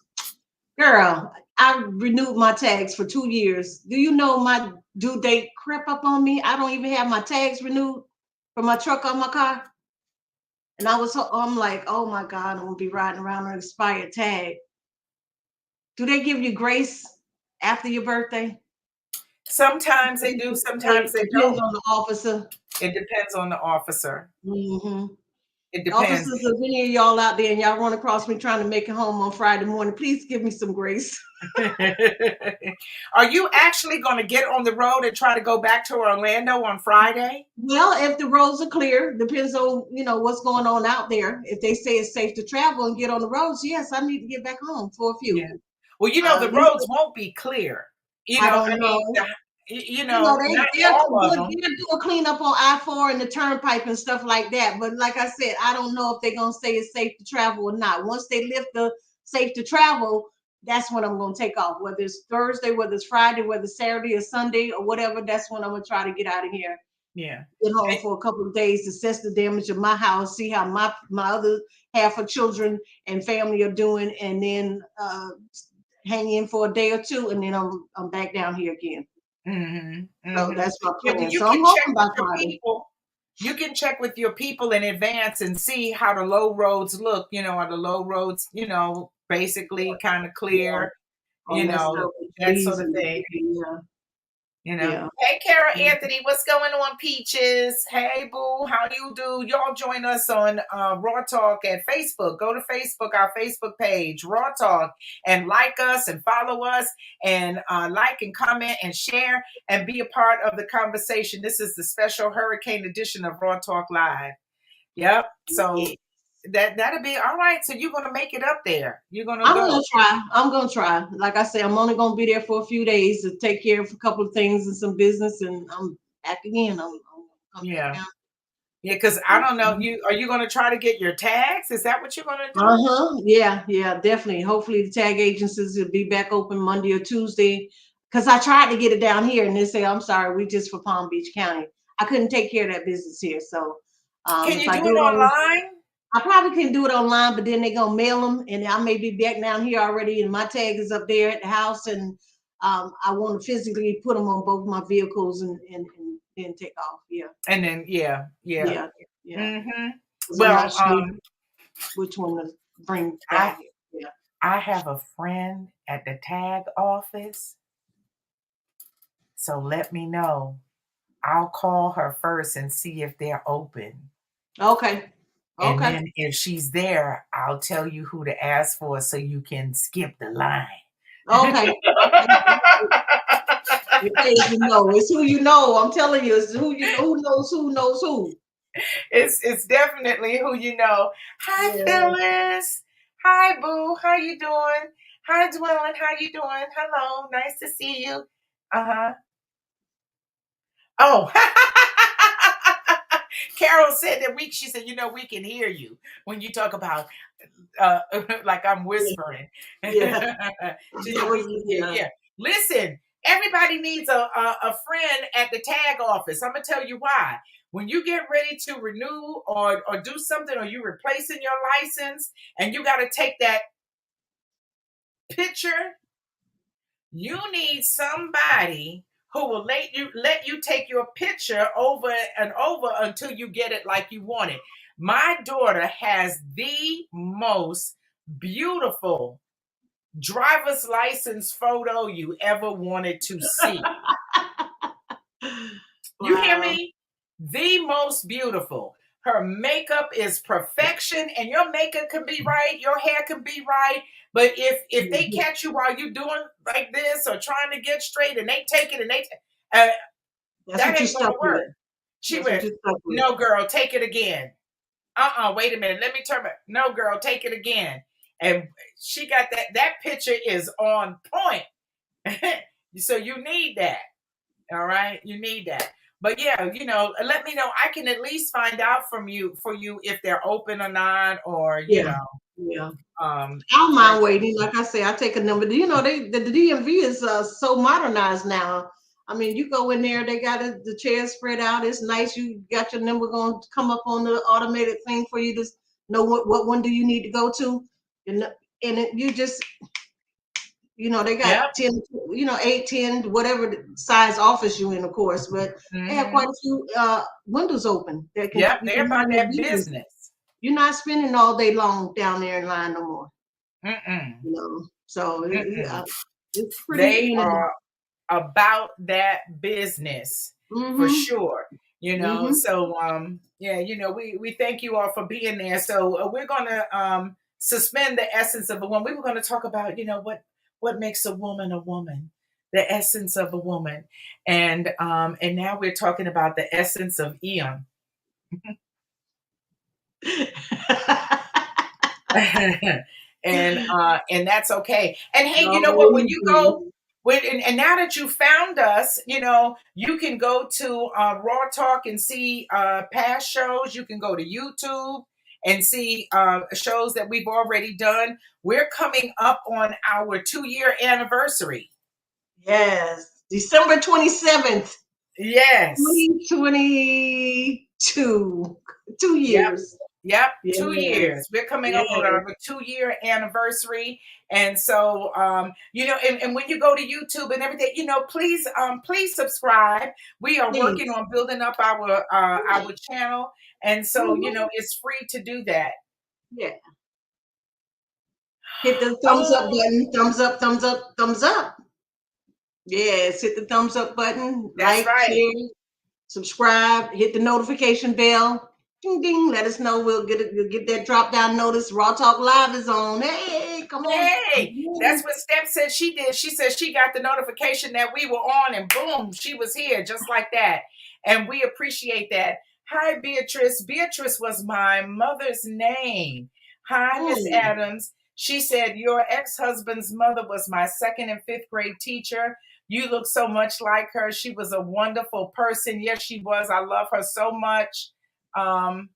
Girl, I renewed my tags for 2 years. Do you know my due date crept up on me? I don't even have my tags renewed for my truck on my car. And I'm like, oh my God, I'm gonna be riding around an expired tag. Do they give you grace after your birthday? Sometimes they do. Sometimes It they depends don't. on the officer. It depends on the officer. Hmm. It depends. Officers, if any of y'all out there and y'all run across me trying to make it home on Friday morning, please give me some grace. Are you actually going to get on the road and try to go back to Orlando on Friday? Well, if the roads are clear, depends on what's going on out there. If they say it's safe to travel and get on the roads, yes, I need to get back home for a few. Yeah. Well, the At least roads won't be clear. I don't I mean, know. not all of them. They'll do a cleanup on I-4 and the turnpike and stuff like that. But like I said, I don't know if they're gonna say it's safe to travel or not. Once they lift the safe to travel, that's when I'm gonna take off. Whether it's Thursday, whether it's Friday, whether it's Saturday or Sunday or whatever, that's when I'm gonna try to get out of here. Yeah. Get home for a couple of days, assess the damage of my house, see how my other half of children and family are doing, and then hang in for a day or two, and then I'm back down here again. Mm-hmm. So Mm-hmm. that's my Yeah, well, plan. you So I'm can check hoping by with your Friday. people. You can check with your people in advance and see how the low roads look. Are the low roads, basically kind of Yeah, clear, all messed up with that trees sort of and thing. yeah, yeah. Hey, Kara Anthony, what's going on, Peaches? Hey, Boo, how you do? Y'all join us on Raw Talk at Facebook. Go to Facebook, our Facebook page, Raw Talk, and like us and follow us and like and comment and share and be a part of the conversation. This is the special hurricane edition of Raw Talk Live. Yep. So Yeah. that'll be all right. So you're gonna make it up there. You're gonna I'm go. gonna try. I'm gonna try. Like I said, I'm only gonna be there for a few days to take care of a couple of things and some business, and I'm back again. I'm Yeah. back Yeah, because I don't know. down. Are you gonna try to get your tags? Is that what you're gonna do? Uh-huh. Yeah, definitely. Hopefully the tag agencies will be back open Monday or Tuesday. Because I tried to get it down here and they say, I'm sorry, we just for Palm Beach County. I couldn't take care of that business here. So Can if you I do do it it on online? I probably can do it online, but then they're gonna mail them and I may be back down here already and my tag is up there at the house and I want to physically put them on both my vehicles and then take off. Yeah. And then yeah. Yeah. Mm-hmm. Because I'm Well, not sure which one to bring I down here. Yeah. I have a friend at the tag office, so let me know. I'll call her first and see if they're open. Okay. And Okay. then if she's there, I'll tell you who to ask for so you can skip the line. Okay. Okay. It's who you know. I'm telling you, it's who you know. Who knows who. It's definitely who you know. Hi, Yeah. Phyllis. Hi, Boo. How you doing? Hi, Dwellin. How you doing? Hello. Nice to see you. Uh-huh. Oh. Carol said that she said, we can hear you when you talk about uh like I'm whispering. Yeah. She That said we was can hear you. yeah. Yeah. Listen, everybody needs a friend at the tag office. I'm gonna tell you why. When you get ready to renew or do something or you're replacing your license and you gotta take that picture, you need somebody who will let you take your picture over and over until you get it like you want it. My daughter has the most beautiful driver's license photo you ever wanted to see. You hear Wow. me? The most beautiful. Her makeup is perfection, and your makeup can be right, your hair can be right. But if they catch you while you're doing like this or trying to get straight, and they take it and That's that what you're ain't gonna stuck with. work. She That's what went, you're stuck with. no, girl, take it again. Wait a minute. Let me turn back. No, girl, take it again. And she got that picture is on point. So you need that. All right. You need that. But yeah, let me know. I can at least find out for you if they're open or not, or Yeah, yeah. um, I don't or mind waiting. Like I say, I take a number. The DMV is so modernized now. I mean, you go in there, they got the chairs spread out. It's nice. You got your number going to come up on the automated thing for you to know what one do you need to go to, you just they got yep. 10, 8, 10, whatever size office you in, of course, but they have quite Hmm. a few windows open that Yep, you they're can about handle that business. business. You're not spending all day long down there in line no more. Mm-mm. So Mm-mm. it's pretty They in are about that business for mm-hmm, sure. mm-hmm. So yeah, we thank you all for being there. So we're gonna suspend the essence of a woman. We were gonna talk about what makes a woman, the essence of a woman, and now we're talking about the essence of Eon. And that's okay. And hey, you know what? When you go and now that you found us, you can go to Raw Talk and see past shows. You can go to YouTube and see shows that we've already done. We're coming up on our 2-year anniversary. Yes, December 27th, Yes. 2022. 2 Yep. years. Yep, 2 years. Yes, We're coming up on yes, our 2-year anniversary. And so and when you go to YouTube and everything, please subscribe. We are working please. on building up our channel. And so, Mhm. it's free to do that. Yeah. Hit the thumbs up Oh, button. Thumbs up, thumbs up, thumbs up. Yes, hit the thumbs up button. that's Like, right. share, subscribe, hit the notification bell. Ding ding. Let us know. We'll get that drop down notice. Raw Talk Live is on. Hey, come on. Hey, that's what Steph said she did. She said she got the notification that we were on, and boom, she was here just like that. And we appreciate that. Hi, Beatrice. Beatrice was my mother's name. Hi, Miss Mm. Adams. She said, your ex husband's mother was my second and fifth grade teacher. You look so much like her. She was a wonderful person. Yes, she was. I love her so much. Um,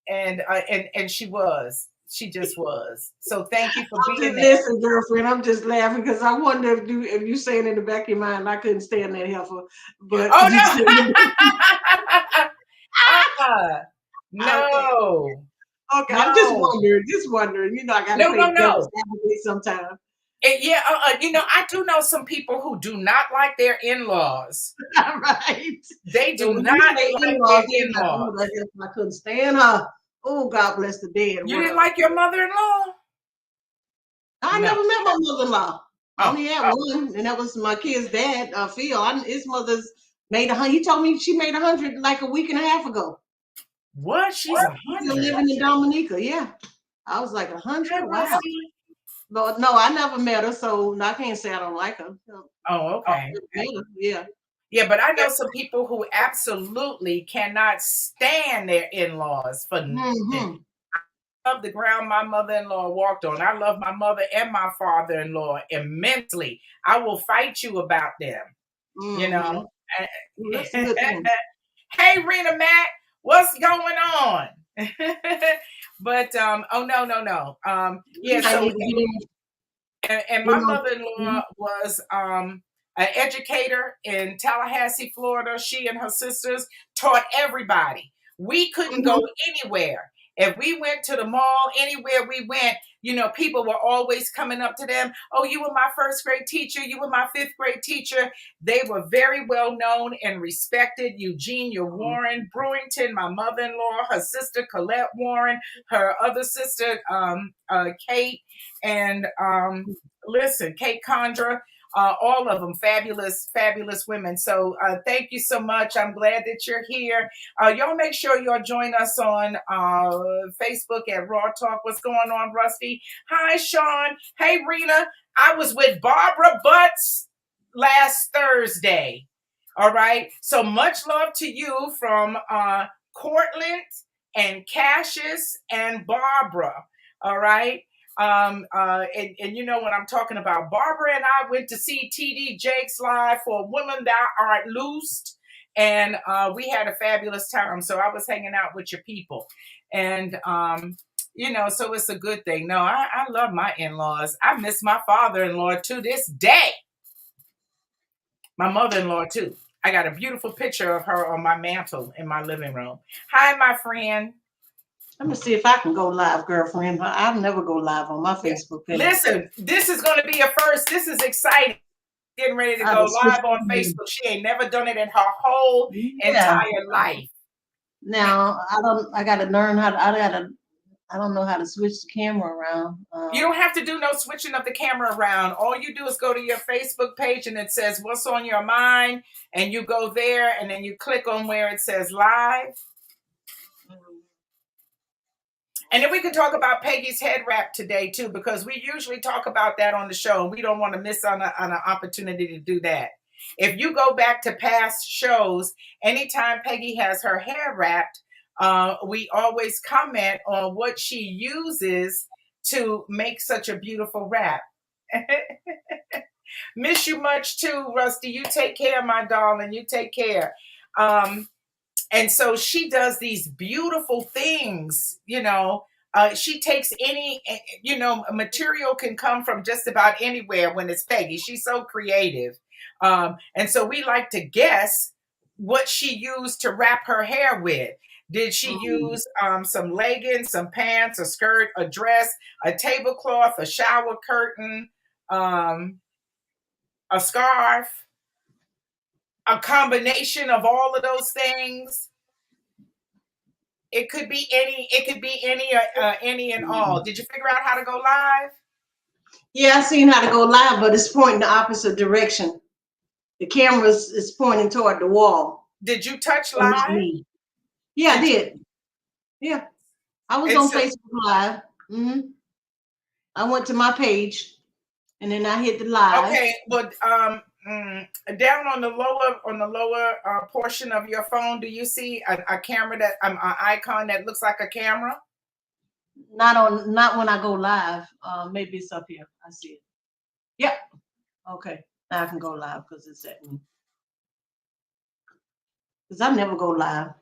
and she was. She just was. So thank you for I'm being just there. listen, girlfriend. I'm just laughing because I wonder if you saying in the back of your mind, I couldn't stand that heifer, but Oh you no. said uh-uh. okay, No. okay. I'm just No. wondering, I got to No, no, play devil's no. advocate sometimes. And yeah, I do know some people who do not like their in-laws. Right. They So do when you not say like in-laws, their they like, oh, in-laws. that heifer, I couldn't stand her. Oh, God bless the dead You didn't world. like your mother-in-law? I No. never met my mother-in-law. I Oh, only had oh. one, and that was my kid's dad, Phil. His mother's made 100. He told me she made 100 like a week and a half ago. What? She's Still 100. living in Dominica. Yeah, I was like 100. Hi, Wow. Rusty. But no, I never met her, so I can't say I don't like her. No, Oh, okay. never met her. Yeah. Yeah, but I know some people who absolutely cannot stand their in-laws for nothing. Mm-hmm. I love the ground my mother-in-law walked on. I love my mother and my father-in-law immensely. I will fight you about them, you Mm-hmm. know. Well, that's a good thing. Hey, Rena Matt, what's going on? But oh no, no, no. Yeah, I so need to get in. and You my know. mother-in-law was an educator in Tallahassee, Florida. She and her sisters taught everybody. We couldn't Mm-hmm. go anywhere. If we went to the mall, anywhere we went, people were always coming up to them. Oh, you were my first grade teacher. You were my fifth grade teacher. They were very well known and respected. Eugenia Warren, Brewington, my mother-in-law, her sister Colette Warren, her other sister Kate, and listen, Kate Condra, all of them fabulous, fabulous women. So thank you so much. I'm glad that you're here. Y'all make sure y'all join us on Facebook at Raw Talk. What's going on, Rusty? Hi, Sean. Hey, Rena. I was with Barbara Butts last Thursday. All right. So much love to you from Cortland and Cassius and Barbara. All right. And you know what I'm talking about. Barbara and I went to see TD Jakes live for Women That Art Loosed. and we had a fabulous time. So I was hanging out with your people, and so it's a good thing. No, I love my in-laws. I miss my father-in-law to this day. My mother-in-law too. I got a beautiful picture of her on my mantle in my living room. Hi, my friend. Let me see if I can go live, girlfriend. I'll never go live on my Facebook page. Listen, this is going to be a first. This is exciting. Getting ready to go live on Facebook. She ain't never done it in her whole entire life. Now I gotta learn how to. I don't know how to switch the camera around. You don't have to do no switching of the camera around. All you do is go to your Facebook page and it says what's on your mind, and you go there and then you click on where it says live. And then we can talk about Peggy's head wrap today too, because we usually talk about that on the show. And we don't want to miss on an opportunity to do that. If you go back to past shows, anytime Peggy has her hair wrapped, we always comment on what she uses to make such a beautiful wrap. Miss you much too, Rusty. You take care, my darling. You take care. And so she does these beautiful things, she takes any, material can come from just about anywhere when it's Peggy. She's so creative. And so we like to guess what she used to wrap her hair with. Did she use some leggings, some pants, a skirt, a dress, a tablecloth, a shower curtain, a scarf? A combination of all of those things. It could be any and all. Did you figure out how to go live? Yeah, I seen how to go live, but it's pointing the opposite direction. The camera is pointing toward the wall. Did you touch live? Yeah, I did. Yeah, I was on Facebook Live. I went to my page, and then I hit the live. Okay, but down on the lower portion of your phone, do you see a camera that an icon that looks like a camera? Not when I go live. Maybe it's up here. I see it. Yep. Okay, now I can go live because it's at me. Because I never go live.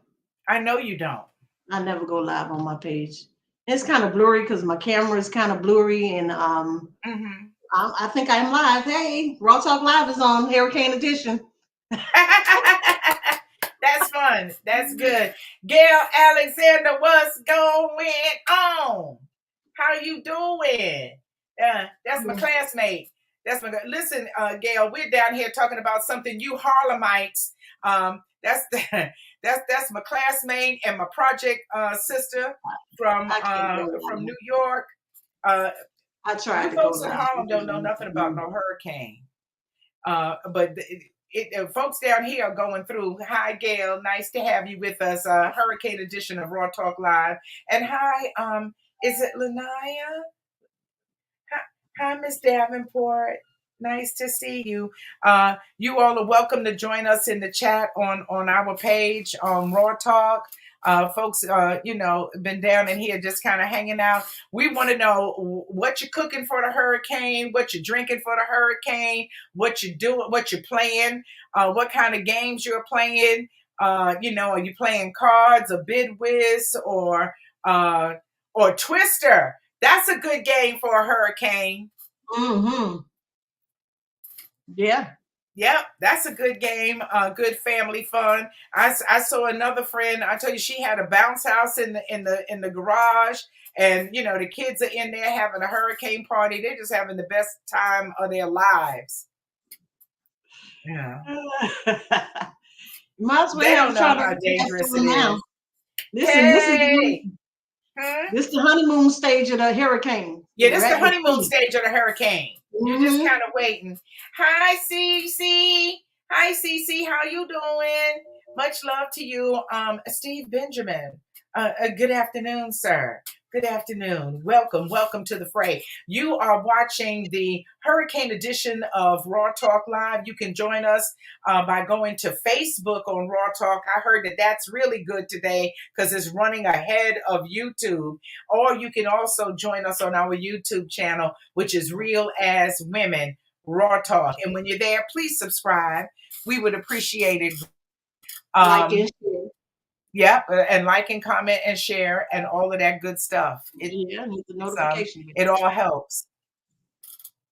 I know you don't. I never go live on my page. It's kind of blurry because my camera is kind of blurry, and I think I'm live. Hey, Raw Talk Live is on Hurricane Edition. That's fun. That's good. Gail Alexander, what's going on? How you doing? That's my classmate. Listen, Gail, we're down here talking about something you Harlemites. That's my classmate and my project sister from New York. I tried to folks in Harlem don't know nothing about no hurricane. But folks down here are going through. Hi, Gail. Nice to have you with us. Hurricane edition of Raw Talk Live. And hi, is it Lanaya? Hi, Miss Davenport. Nice to see you. You all are welcome to join us in the chat on our page on Raw Talk. Folks, been down in here just kind of hanging out. We want to know what you're cooking for the hurricane, what you're drinking for the hurricane, what you're doing, what you're playing, what kind of games you're playing. Are you playing cards or Bid Whist or Twister? That's a good game for a hurricane. Yeah. Yep, that's a good game. Good family fun. I saw another friend. I tell you, she had a bounce house in the garage, and the kids are in there having a hurricane party. They're just having the best time of their lives. Yeah. Might as well they don't know how dangerous it is. Listen, this is the honeymoon stage of the hurricane. Yeah, this is the honeymoon stage of the hurricane. You're just kind of waiting. Hi, Cece. Hi, Cece. How you doing? Much love to you. Steve Benjamin. Good afternoon, sir. Good afternoon. Welcome to the fray. You are watching the Hurricane edition of Raw Talk Live. You can join us by going to Facebook on Raw Talk. I heard that that's really good today because it's running ahead of YouTube. Or you can also join us on our YouTube channel, which is Real as Women Raw Talk. And when you're there, please subscribe. We would appreciate it. Like and Um, share. yeah, and like and comment and share and all of that good stuff. Yeah, I need the It's, notification. it all helps.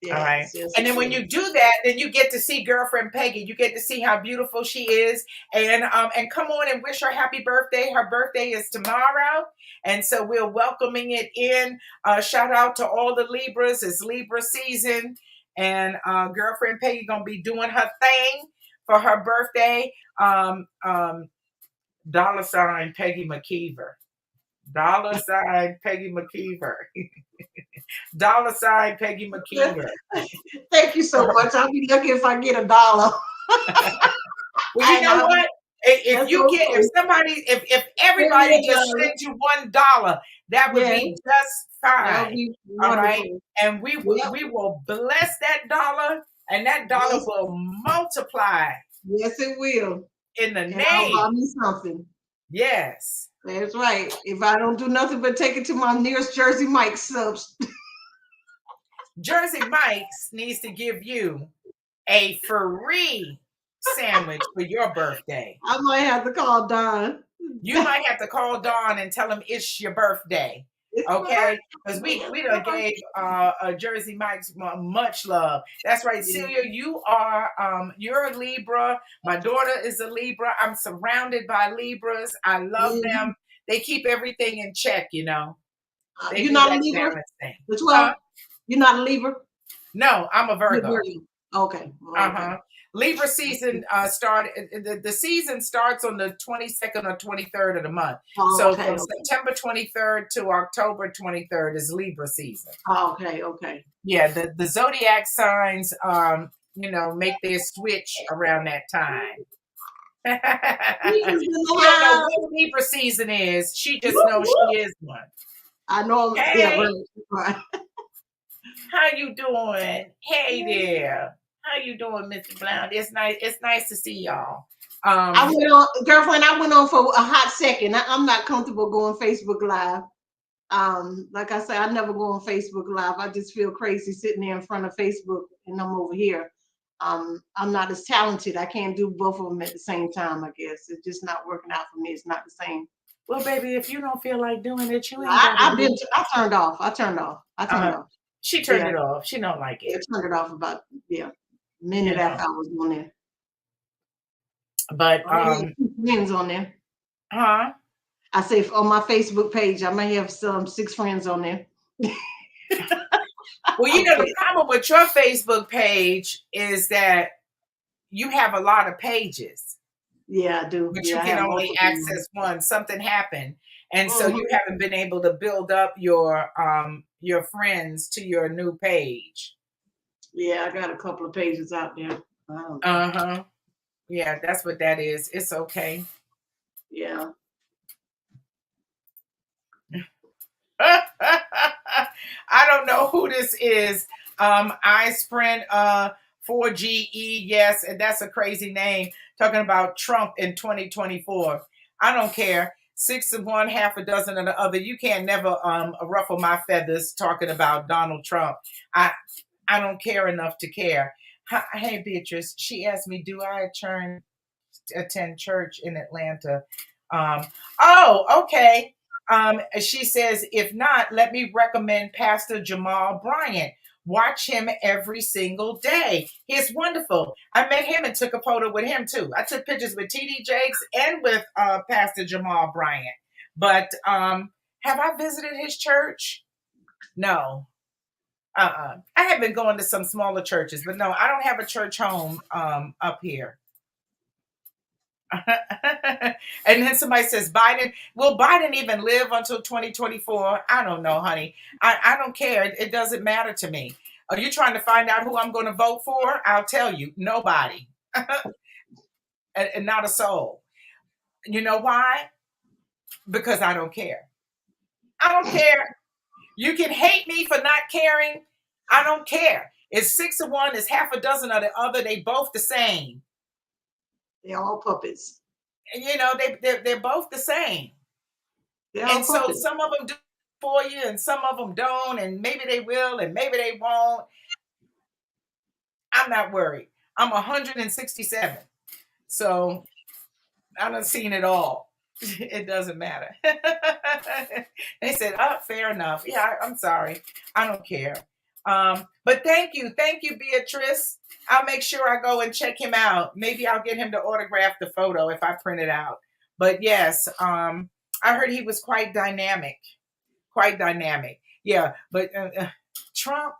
All right. Yes, yes, And then it when does. you do that, then you get to see girlfriend Peggy. You get to see how beautiful she is. And come on and wish her happy birthday. Her birthday is tomorrow. And so we're welcoming it in. Shout out to all the Libras. It's Libra season. And girlfriend Peggy gonna be doing her thing for her birthday. $sign Peggy McKeever. $sign Peggy McKeever. $sign Peggy McKeever. Thank you so much. I'll be lucky if I get $1. Well, you know what? If you get, okay. if everybody just sends you $1, that would Yeah, be just that would fine. be All right, wonderful. and we Yep. we will bless that dollar, and that dollar Yes. will multiply Yes, it will. in the And I'll name. buy me something. Yes, That's right. If I don't do nothing but take it to my nearest Jersey Mike's subs. Jersey Mike's needs to give you a free sandwich for your birthday. I might have to call Don. You might have to call Dawn and tell him it's your birthday. Okay, because we done gave Jersey Mike's much love. That's right, Celia. You're a Libra. My daughter is a Libra. I'm surrounded by Libras. I love them. They keep everything in check. You know, they You're do not that a Libra? balance thing. The 12? You're not a Libra? No, I'm a Virgo. Okay. Uh-huh. Libra season the season starts on the 22nd or 23rd of the month. So from September 23rd to October 23rd is Libra season. Okay. Yeah, the zodiac signs make their switch around that time. She don't know what Libra season is. She just knows she is one. I know. Hey, yeah, right. How you doing? Hey there. How you doing, Mr. Blount? It's nice to see y'all. I went on, girlfriend. I went on for a hot second. I'm not comfortable going Facebook Live. Like I said, I never go on Facebook Live. I just feel crazy sitting there in front of Facebook, and I'm over here. I'm not as talented. I can't do both of them at the same time. I guess it's just not working out for me. It's not the same. Well, baby, if you don't feel like doing it, you ain't. I turned off. I turned off. She turned it off. She don't like it. I turned it off about a minute after I was on there. But friends on there. Huh? I say on my Facebook page, I may have some 6 friends on there. Well, the problem with your Facebook page is that you have a lot of pages. Yeah, I do. But you can only access one. Something happened. And so you haven't been able to build up your friends to your new page. Yeah, I got a couple of pages out there. Uh-huh. Yeah, that's what that is. It's okay. Yeah. I don't know who this is. I Sprint 4GE. Yes, and that's a crazy name. Talking about Trump in 2024. I don't care. 6 of one, half a dozen of the other. You can't never ruffle my feathers talking about Donald Trump. I don't care enough to care. Hey, Beatrice. She asked me, do I attend church in Atlanta? Okay. She says, if not, let me recommend Pastor Jamal Bryant. Watch him every single day. He's wonderful. I met him and took a photo with him too. I took pictures with TD Jakes and with Pastor Jamal Bryant. But have I visited his church? No. I have been going to some smaller churches, but no, I don't have a church home up here. And then somebody says Biden. Will Biden even live until 2024? I don't know, honey. I don't care. It doesn't matter to me. Are you trying to find out who I'm going to vote for? I'll tell you, nobody. and not a soul. You know why? Because I don't care. I don't care. You can hate me for not caring. I don't care. It's 6 of one, it's half a dozen of the other. They both the same. They're all puppets. And they're both the same. And so some of them do for you and some of them don't, and maybe they will and maybe they won't. I'm not worried. I'm 167. So I done seen it all. It doesn't matter. They said, "Oh, fair enough. Yeah, I'm sorry. I don't care." But thank you, Beatrice. I'll make sure I go and check him out. Maybe I'll get him to autograph the photo if I print it out. But yes, I heard he was quite dynamic. Quite dynamic. Yeah, but Trump,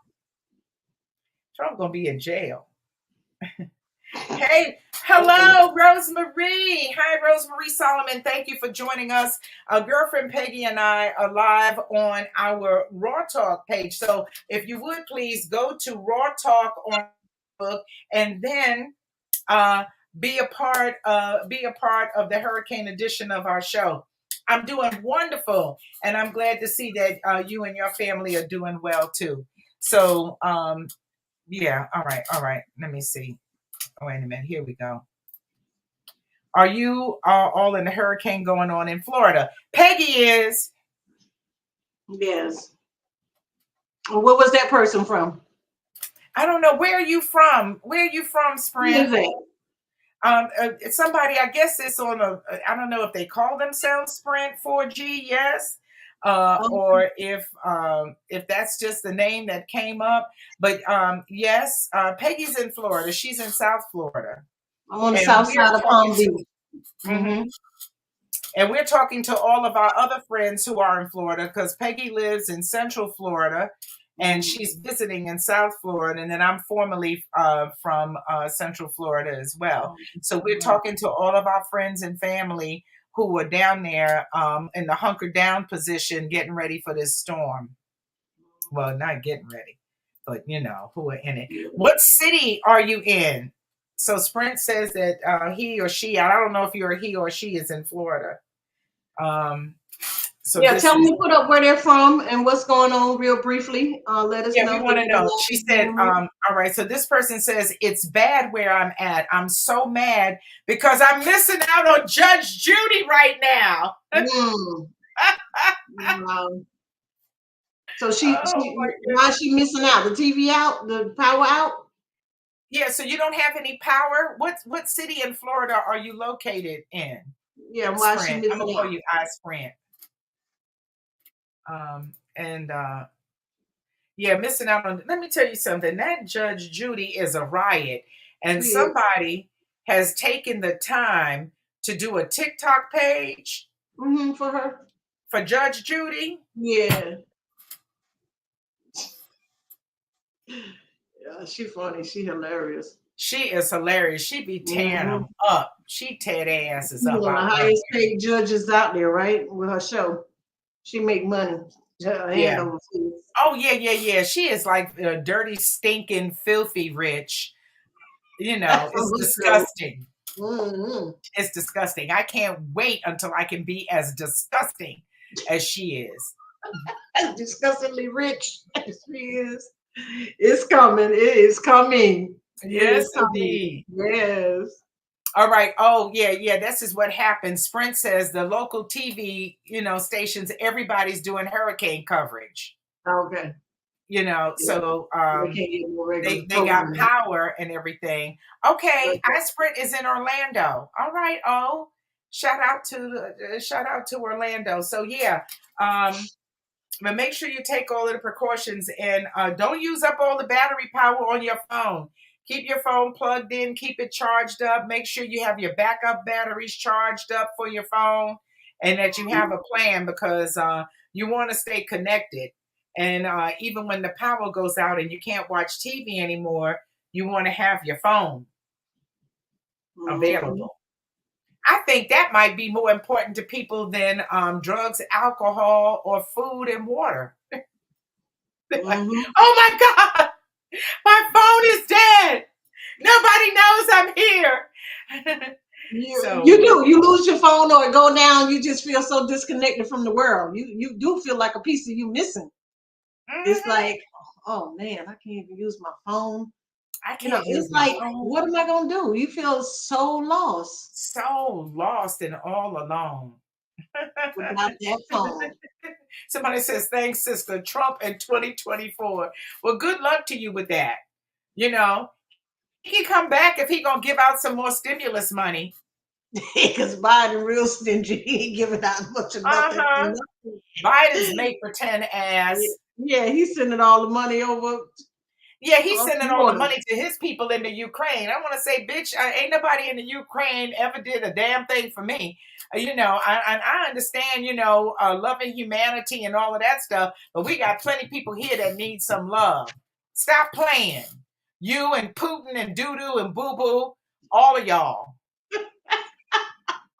Trump gonna be in jail. Hey, hello, Rosemary. Hi, Rosemary Solomon. Thank you for joining us. Girlfriend Peggy and I are live on our Raw Talk page. So if you would please go to Raw Talk on Facebook and then uh, be a part of the Hurricane edition of our show. I'm doing wonderful, and I'm glad to see that you and your family are doing well too. So yeah, all right. Let me see. Oh, wait a minute. Here we go. Are you all in the hurricane going on in Florida? Peggy is. Yes. Where was that person from? I don't know. Where are you from? Where are you from, Sprint? Somebody, I guess it's on a, I don't know if they call themselves Sprint 4G, yes. Or if that's just the name that came up. But yes, Peggy's in Florida. She's in South Florida. I'm on the south side of Palm Beach. Mm-hmm. And we're talking to all of our other friends who are in Florida because Peggy lives in Central Florida and she's visiting in South Florida. And then I'm formerly from Central Florida as well. So we're talking to all of our friends and family who are down there in the hunker down position getting ready for this storm. Well, not getting ready, but you know, who are in it. What city are you in? So Sprint says that he or she, I don't know if you're a he or she, is in Florida. So yeah, tell me, put up where they're from and what's going on real briefly. Let us know. Yeah, we want to know. She said, all right, so this person says, it's bad where I'm at. I'm so mad because I'm missing out on Judge Judy right now. So why is she missing out? The TV out? The power out? Yeah, so you don't have any power? What city in Florida are you located in? Yeah, why is she missing out? I'm going to call you iSprint. Yeah, missing out on, let me tell you something. That Judge Judy is a riot. And somebody has taken the time to do a TikTok page for her. For Judge Judy. Yeah. Yeah, she funny. She hilarious. She is hilarious. She be tearing them up. She tear their asses up. One of the highest paid judges out there, right? With her show. She make money. Yeah. Oh, yeah. She is like dirty, stinking, filthy rich. You know, it's disgusting. It's disgusting. I can't wait until I can be as disgusting as she is. Disgustingly rich as she is. It's coming. It is coming. Yes, indeed. Yes. All right. Oh, yeah. This is what happens. Sprint says the local TV, stations, everybody's doing hurricane coverage. Okay. So they got power and everything. Okay, iSprint is in Orlando. All right. Oh, shout out to Orlando. So yeah, but make sure you take all of the precautions and don't use up all the battery power on your phone. Keep your phone plugged in, keep it charged up. Make sure you have your backup batteries charged up for your phone and that you have a plan because you want to stay connected. And even when the power goes out and you can't watch TV anymore, you want to have your phone available. I think that might be more important to people than drugs, alcohol, or food and water. Like, oh my God, my phone is dead. Nobody knows I'm here. You lose your phone or go down. You just feel so disconnected from the world. You do feel like a piece of you missing. It's like, oh man, I can't even use my phone. It's like, what am I gonna do? You feel so lost and all alone without that phone. Somebody says, thanks, sister. Trump in 2024. Well, good luck to you with that. He can come back if he gonna give out some more stimulus money. Because Biden real stingy. He ain't giving out much of nothing. Uh-huh. Biden's make pretend ass. Yeah, he's sending all the money over. Yeah, he's sending all the money to his people in the Ukraine. I want to say, bitch, ain't nobody in the Ukraine ever did a damn thing for me. I understand, loving humanity and all of that stuff, but we got plenty of people here that need some love. Stop playing. You and Putin and Doo-Doo and Boo-Boo, all of y'all.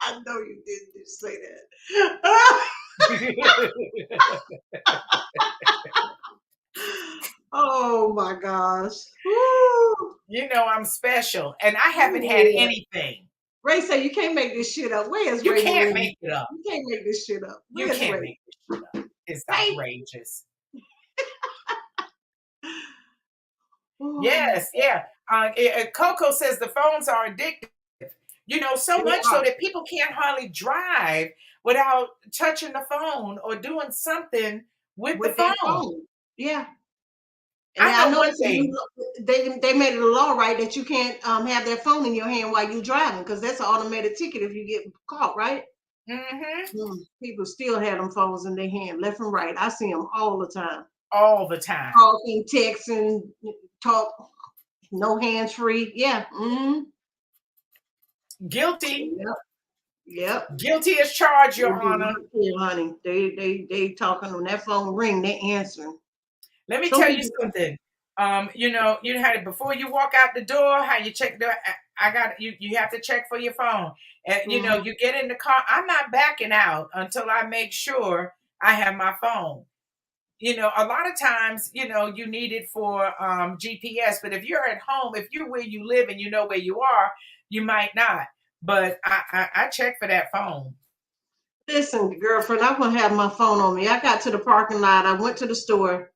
I know you didn't just say that. Oh my gosh. Woo. I'm special and I haven't had anything. Ray said you can't make this shit up. Where is you Ray? You can't make it up. You can't make this shit up. You can't make this shit up. It's outrageous. Yes, yeah. Coco says the phones are addictive. So much so that people can't hardly drive without touching the phone or doing something with the phone. Yeah. And I know they made it a law, right, that you can't have that phone in your hand while you're driving, because that's an automated ticket if you get caught, right? Mm-hmm. People still have them phones in their hand, left and right. I see them all the time. All the time. Talking, texting, talk, no hands free. Yeah. Mm-hmm. Guilty. Yep. Guilty as charged, Your Honor. Yeah, honey. They talking on that phone ring, they answering. Let me tell you something. You had it before you walk out the door, how you check the you have to check for your phone. And you get in the car. I'm not backing out until I make sure I have my phone. A lot of times, you need it for GPS, but if you're at home, if you're where you live and you know where you are, you might not. But I check for that phone. Listen, girlfriend, I'm gonna have my phone on me. I got to the parking lot. I went to the store.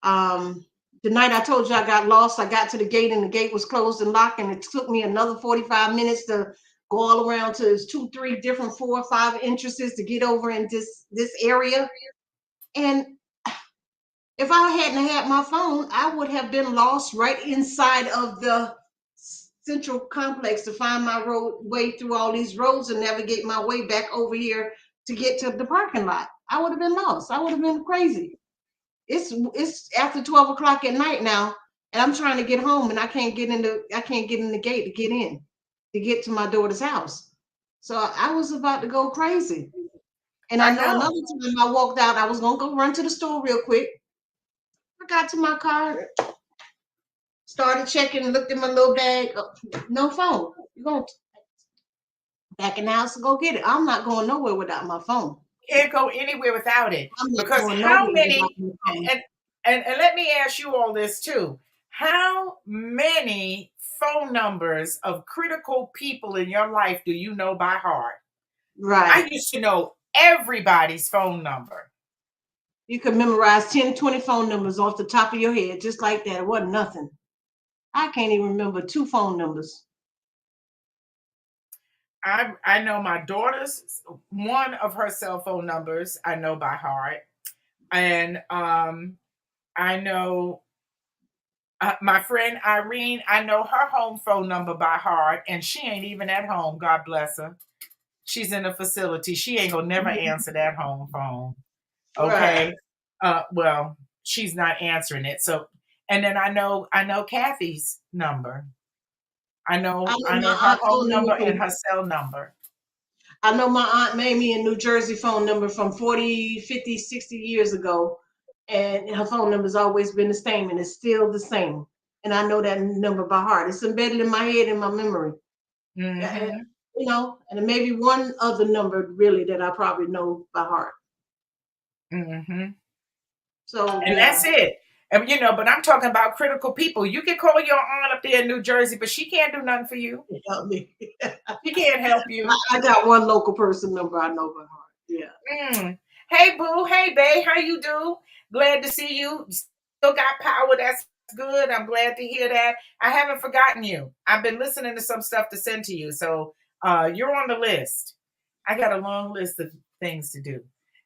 The night I told you I got lost, I got to the gate and the gate was closed and locked, and it took me another 45 minutes to go all around to 2, 3 different 4 or 5 entrances to get over in this area. And if I hadn't had my phone, I would have been lost right inside of the central complex to find my way through all these roads and navigate my way back over here to get to the parking lot. I would have been lost. I would have been crazy. It's after 12 o'clock at night now, and I'm trying to get home, and I can't get in the gate to get in, to get to my daughter's house. So I was about to go crazy. And I know another time I walked out, I was gonna go run to the store real quick. I got to my car, started checking, looked at my little bag. No phone. You're going back in the house to go get it. I'm not going nowhere without my phone. Can't go anywhere without it. Because how many, and let me ask you all this too. How many phone numbers of critical people in your life do you know by heart? Right. I used to know everybody's phone number. You could memorize 10, 20 phone numbers off the top of your head, just like that. It wasn't nothing. I can't even remember 2 phone numbers. I know my daughter's, one of her cell phone numbers I know by heart. And I know my friend Irene, I know her home phone number by heart, and she ain't even at home. God bless her. She's in a facility. She ain't gonna never answer that home phone. Okay. Right. Well, she's not answering it. So, and then I know Kathy's number. I know her home number and her cell number. I know my Aunt Mamie in New Jersey phone number from 40, 50, 60 years ago. And her phone number's always been the same, and it's still the same. And I know that number by heart. It's embedded in my head, in my memory. Mm-hmm. And maybe one other number really that I probably know by heart. Mm-hmm. So, and that's it. And but I'm talking about critical people. You can call your aunt up there in New Jersey, but she can't do nothing for you. Help me. She can't help you. I got one local person number I know by heart. Yeah. Hey, boo. Hey, babe. How you do? Glad to see you. Still got power. That's good. I'm glad to hear that. I haven't forgotten you. I've been listening to some stuff to send to you. So you're on the list. I got a long list of things to do.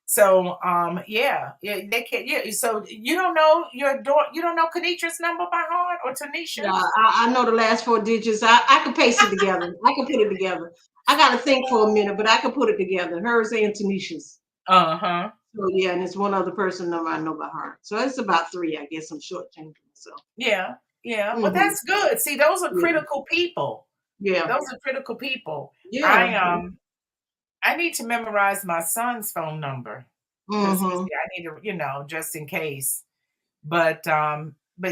So they can. Yeah. So you don't know your daughter. You don't know Kanitra's number by heart, or Tanisha? Yeah, I know the last 4 digits. I can paste it together. I can put it together. I got to think for a minute, but I can put it together. Hers and Tanisha's. Uh-huh. So yeah, and it's one other person number I know by heart. So it's about 3, I guess. I'm shortchanging myself. Yeah. Yeah. Well, Mm-hmm. that's good. See, those are Yeah. critical people. Yeah. Those are critical people. Yeah. I need to memorize my son's phone number because Mm-hmm. I need to, just in case. But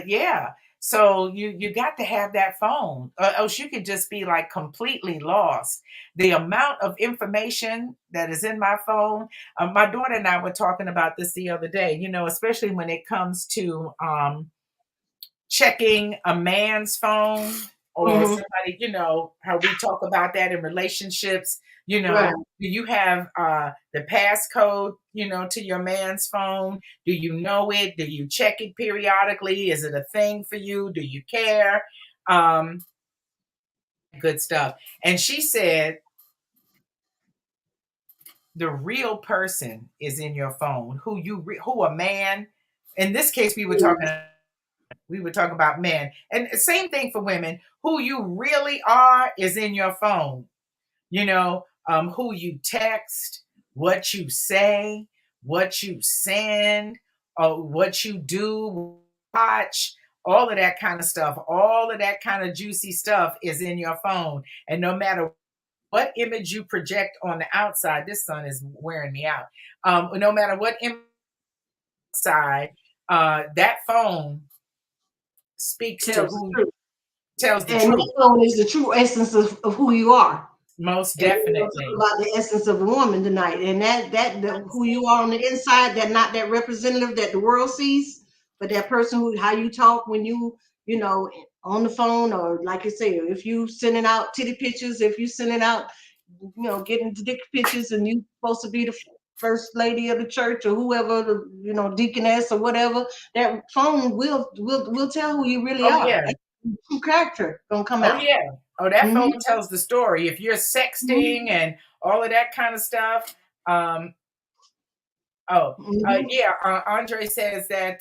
yeah. So you got to have that phone, or else you could just be like completely lost. The amount of information that is in my phone. My daughter and I were talking about this the other day. Especially when it comes to checking a man's phone or Mm-hmm. somebody, how we talk about that in relationships, Right. do you have the passcode, to your man's phone? Do you know it? Do you check it periodically? Is it a thing for you? Do you care? Um, Good stuff. And she said, the real person is in your phone, who a man, in this case, we were talking about men. And same thing for women. Who you really are is in your phone. Who you text, what you say, what you send, what you do, watch, all of that kind of stuff. All of that kind of juicy stuff is in your phone. And no matter what image you project on the outside, this sun is wearing me out. No matter what image outside, that phone speaks to Tells the who truth. tells the And truth. that phone is the true essence of who you are. Most And we're going to talk definitely. about the essence of a woman tonight. And who you are on the inside, that not that representative that the world sees, but that person who how you talk when you know on the phone, or like you say, if you sending out titty pictures, if you sending out getting dick pictures, and you supposed to be the first lady of the church or whoever, the deaconess or whatever, that phone will tell who you really Oh are. yeah. That true character gonna come Oh out. yeah. Oh, that Hmm. phone tells the story. If you're sexting and all of that kind of stuff. Oh, Hmm. yeah. Andre says that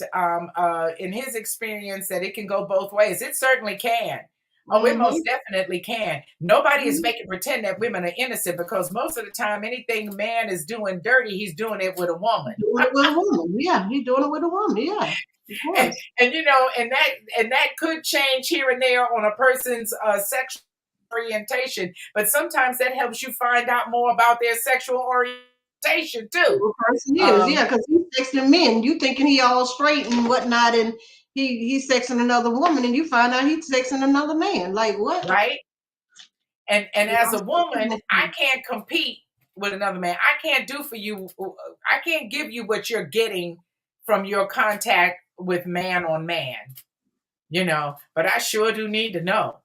in his experience that it can go both ways. It certainly can. Oh, it most Hmm. definitely can. Nobody is Mhm. making pretend that women are innocent, because most of the time, anything man is doing dirty, he's doing it with a woman. Doing it with a woman. Yeah, he's doing it with a woman. Yeah, of and, course. and that could change here and there on a person's sexual orientation, but sometimes that helps you find out more about their sexual orientation too. The person is, um yeah, because he's sexting men. You thinking he all straight and whatnot, and he's sexing another woman, and you find out he's sexing another man. Like what? right. And You as know, a woman, I something. can't compete with another man. I can't do for you, I can't give you what you're getting from your contact with man on man, but I sure do need to know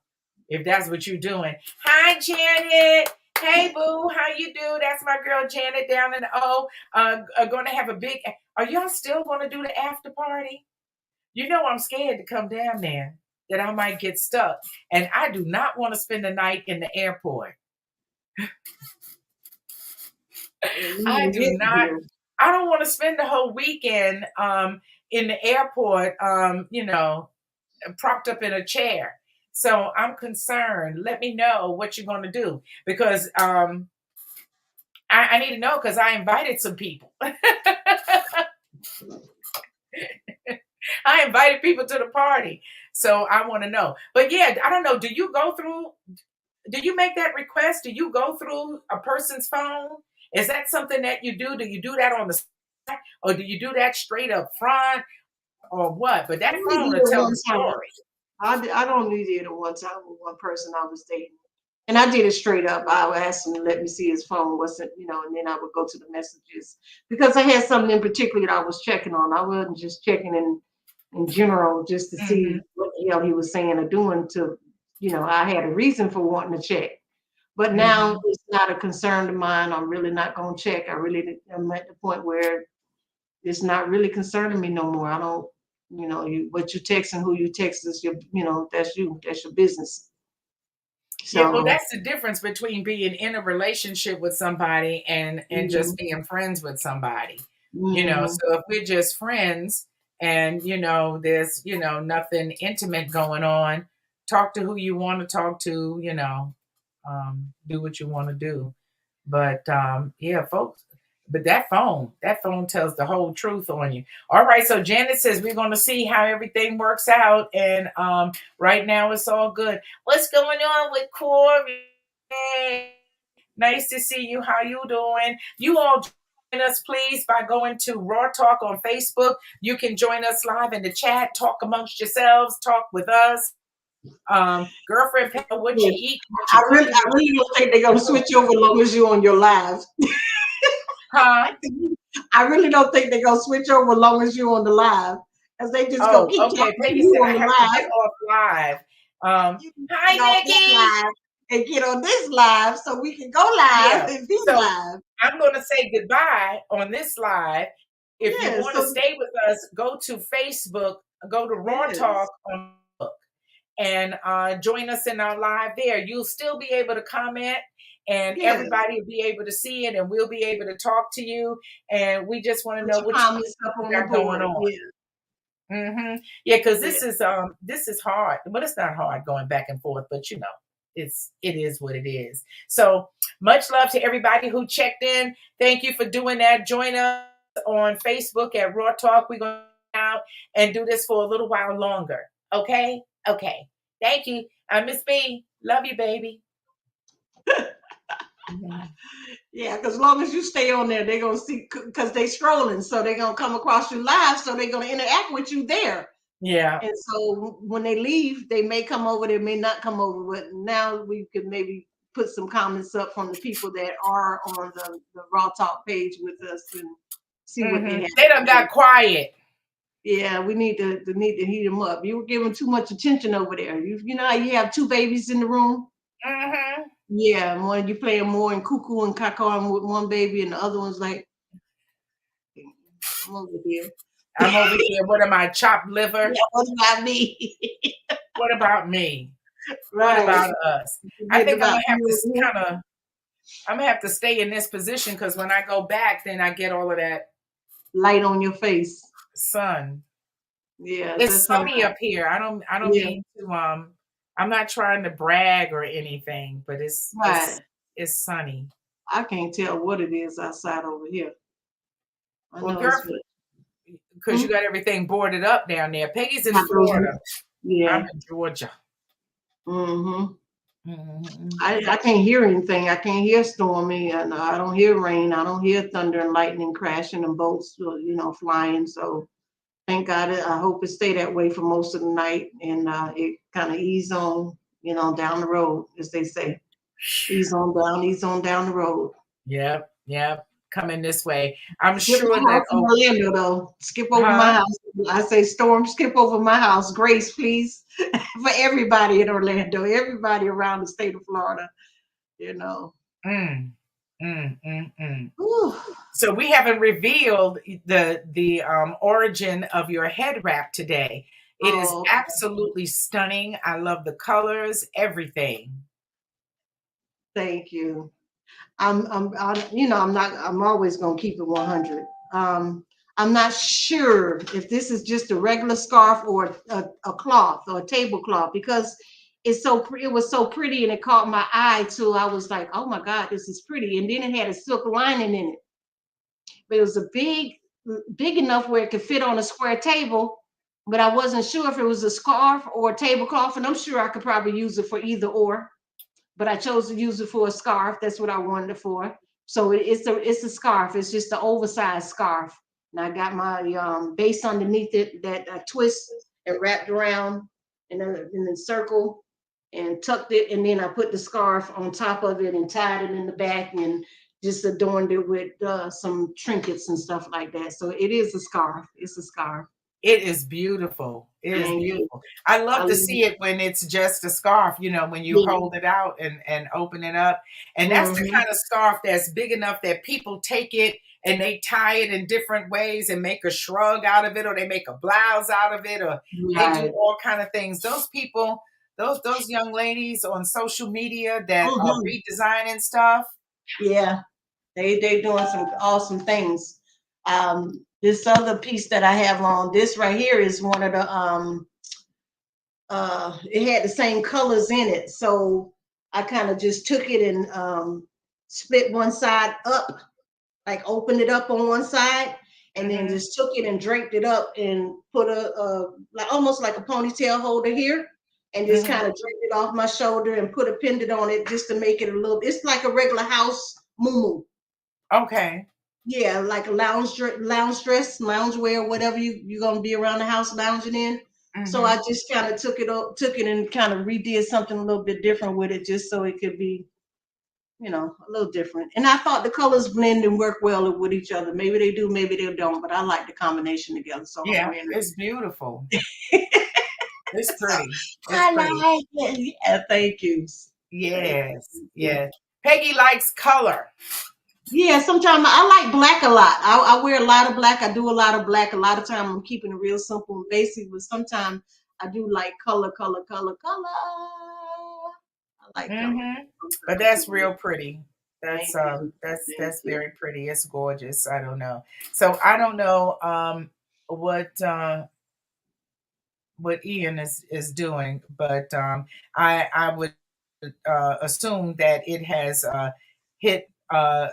if that's what you're doing. Hi, Janet. Hey, boo. How you do? That's my girl Janet down in the O. Are going to have a big. Are y'all still going to do the after party? I'm scared to come down there, that I might get stuck, and I do not want to spend the night in the airport. I do not. I don't want to spend the whole weekend in the airport, propped up in a chair. So I'm concerned. Let me know what you're going to do, because I need to know, because I invited some people. I invited people to the party. So I want to know. But yeah, I don't know. Do you make that request? Do you go through a person's phone? Is that something that you do? Do you do that on the side, or do you do that straight up front, or what? But I that only phone did will it tell one the time. story. I don't only did it one time with one person I was dating. And I did it straight up. I would ask him to let me see his phone, and then I would go to the messages because I had something in particular that I was checking on. I wasn't just checking in general just to Hmm. see what the hell he was saying or doing I had a reason for wanting to check. But now Hmm. it's not a concern of mine. I'm really not going to check. I'm at the point where it's not really concerning me no more. I don't, what you text and who you text is that's your business. Yeah, well, So, that's the difference between being in a relationship with somebody and mhm, just being friends with somebody. mhm, So if we're just friends, and there's nothing intimate going on, talk to who you want to talk to. do what you want to do. But yeah, folks. But that phone tells the whole truth on you. All right, so Janet says we're going to see how everything works out, and right now it's all good. What's going on with Corey? Hey, nice to see you. How you doing? You all join us, please, by going to Raw Talk on Facebook. You can join us live in the chat, talk amongst yourselves, talk with us. Girlfriend, what you eat? I really don't think they're gonna switch over as long as you on your live. Huh? I really don't think they're gonna switch over as long as you on the live, as they just gonna keep okay. talking to Peggy you said I on the have to live. get off live. You Hi, get off this Nikki. live and get on this live so we can go live and be So live. I'm going to say goodbye on this live. If you want to stay with us, go to Facebook, go to Raw Talk on Facebook, and join us in our live there. You'll still be able to comment, and everybody will be able to see it, and we'll be able to talk to you. And we just want to know what you got going on. Yeah, because this is hard, but it's not hard going back and forth. But you know, it is what it is. So much love to everybody who checked in. Thank you for doing that. Join us on Facebook at Raw Talk. We're going to out and do this for a little while longer. Okay. Thank you. Miss B. Love you, baby. Yeah, because as long as you stay on there, they're gonna see, because they scrolling, so they're gonna come across you live, so they're gonna interact with you there. Yeah. And so when they leave, they may come over, they may not come over. But now we could maybe put some comments up from the people that are on the Raw Talk page with us and see what they have. They done got quiet. Yeah, we need to heat them up. You were giving too much attention over there. You know how you have two babies in the room? Yeah, one you playing more in cuckoo and caca with one baby, and the other one's like, I'm over here. What am I, chopped liver? Yeah, what about me? What about me? Right. What about us? I think I'm gonna have to stay in this position, because when I go back, then I get all of that light on your face. Sun. Yeah, it's sunny up here. I don't mean to I'm not trying to brag or anything, but it's sunny. I can't tell what it is outside over here. Well, because you got everything boarded up down there. Peggy's in Florida. Yeah, I'm in Georgia. I can't hear anything. I can't hear stormy, and I don't hear rain. I don't hear thunder and lightning crashing and bolts, flying. So thank God. I hope it stay that way for most of the night, and it kind of ease on, down the road, as they say. Ease on down the road. Yep. Coming this way. I'm skip sure that Orlando, though. Skip over my house. I say, Storm, skip over my house. Grace, please. For everybody in Orlando, everybody around the state of Florida, So we haven't revealed the origin of your head wrap today. It is absolutely stunning. I love the colors, everything. Thank you. I'm always gonna keep it 100. I'm not sure if this is just a regular scarf or a cloth or a tablecloth, because it was so pretty and it caught my eye too. I was like, oh my God, this is pretty. And then it had a silk lining in it. But it was big enough where it could fit on a square table, but I wasn't sure if it was a scarf or a tablecloth, and I'm sure I could probably use it for either or. But I chose to use it for a scarf. That's what I wanted it for. So it's a scarf. It's just an oversized scarf. And I got my base underneath it that I twist and wrapped around in a circle and tucked it. And then I put the scarf on top of it and tied it in the back and just adorned it with some trinkets and stuff like that. So it is a scarf. It's a scarf. It is beautiful. It is beautiful. I love to see it when it's just a scarf, when you hold it out and open it up. And that's the kind of scarf that's big enough that people take it and they tie it in different ways and make a shrug out of it, or they make a blouse out of it, or they do all kind of things. Those people, those young ladies on social media that are redesigning stuff. Yeah, they doing some awesome things. This other piece that I have on, this right here is one of the it had the same colors in it. So I kind of just took it and split one side up, like opened it up on one side, and then just took it and draped it up and put a like almost like a ponytail holder here, and just kind of draped it off my shoulder and put a pendant on it just to make it a little. It's like a regular house muumuu. Okay. Yeah, like a lounge dress, loungewear, whatever you're gonna be around the house lounging in. So I just kind of took it and kind of redid something a little bit different with it, just so it could be, a little different. And I thought the colors blend and work well with each other. Maybe they do, maybe they don't, but I like the combination together. So yeah, it's beautiful. It's pretty. It's I pretty. like it. Yeah, thank you. Yes, yes. Peggy likes color. Yeah, sometimes I like black a lot. I wear a lot of black. I do a lot of black. A lot of time I'm keeping it real simple and basic, but sometimes I do like color. I like color. But that's real pretty. That's very pretty. It's gorgeous. I don't know. So I don't know what Ian is doing, but I would assume that it has hit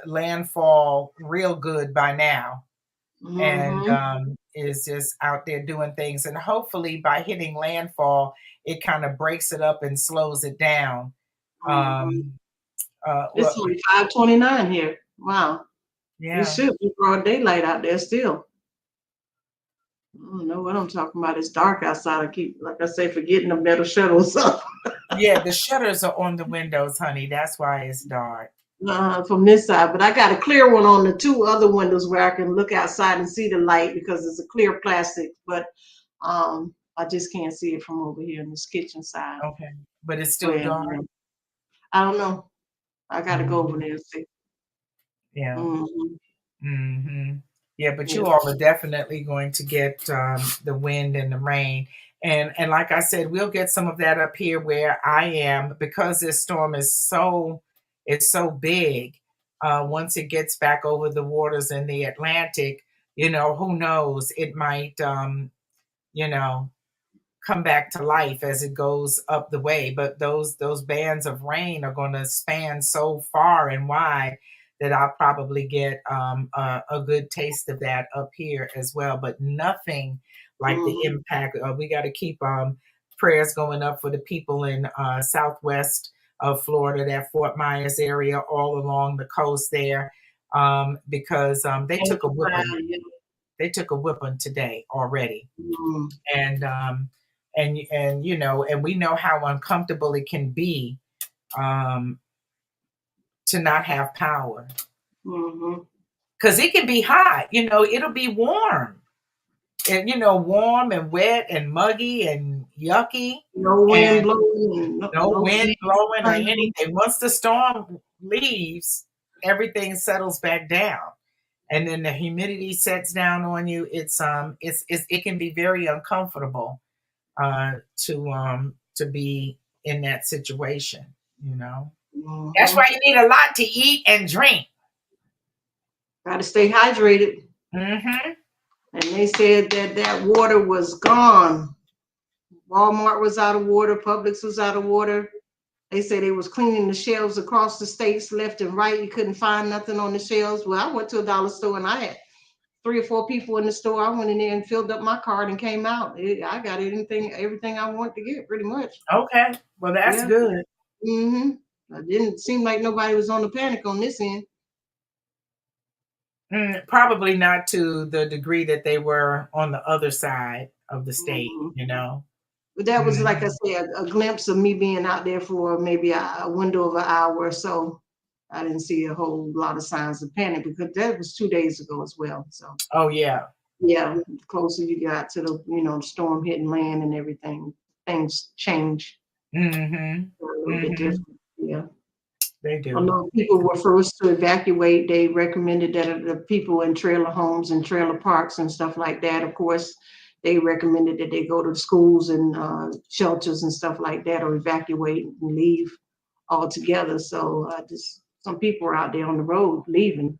landfall real good by now, and is just out there doing things. And hopefully, by hitting landfall, it kind of breaks it up and slows it down. It's only 5:29 here. Wow. Yeah. It should be broad daylight out there still. I don't know what I'm talking about. It's dark outside. I keep, like I say, forgetting the metal shutters up. Yeah, the shutters are on the windows, honey. That's why it's dark. From this side, but I got a clear one on the two other windows where I can look outside and see the light because it's a clear plastic. But I just can't see it from over here in this kitchen side. Okay, but it's still dark. I don't know. I got to go over there and see. Yeah. Yeah, but you all are definitely going to get the wind and the rain. And like I said, we'll get some of that up here where I am, because this storm is so big. Once it gets back over the waters in the Atlantic, who knows? It might, come back to life as it goes up the way. But those bands of rain are going to span so far and wide that I'll probably get a good taste of that up here as well. But nothing like the impact. We got to keep prayers going up for the people in southwest of Florida, that Fort Myers area, all along the coast there, because they took a whipping. They took a whipping today already, and we know how uncomfortable it can be to not have power, because it can be hot. It'll be warm. And warm and wet and muggy and yucky. No wind blowing. No wind blowing or anything. Once the storm leaves, everything settles back down, and then the humidity sets down on you. It can be very uncomfortable to be in that situation. That's why you need a lot to eat and drink. Got to stay hydrated. And they said that water was gone. Walmart was out of water. Publix was out of water. They said they was cleaning the shelves across the states left and right. You couldn't find nothing on the shelves. Well, I went to a dollar store and I had 3 or 4 people in the store. I went in there and filled up my cart and came out. I got everything I wanted to get, pretty much. Okay. Well, that's good. It didn't seem like nobody was on the panic on this end. Probably not to the degree that they were on the other side of the state, But that was, like I said, a glimpse of me being out there for maybe a window of an hour or so. I didn't see a whole lot of signs of panic because that was 2 days ago as well. So. Oh yeah. Yeah, the closer you got to the storm hitting land and everything, things change. A little bit different. Yeah. They do. Although people were first to evacuate, they recommended that the people in trailer homes and trailer parks and stuff like that, of course, they recommended that they go to the schools and shelters and stuff like that, or evacuate and leave altogether. So just some people are out there on the road leaving.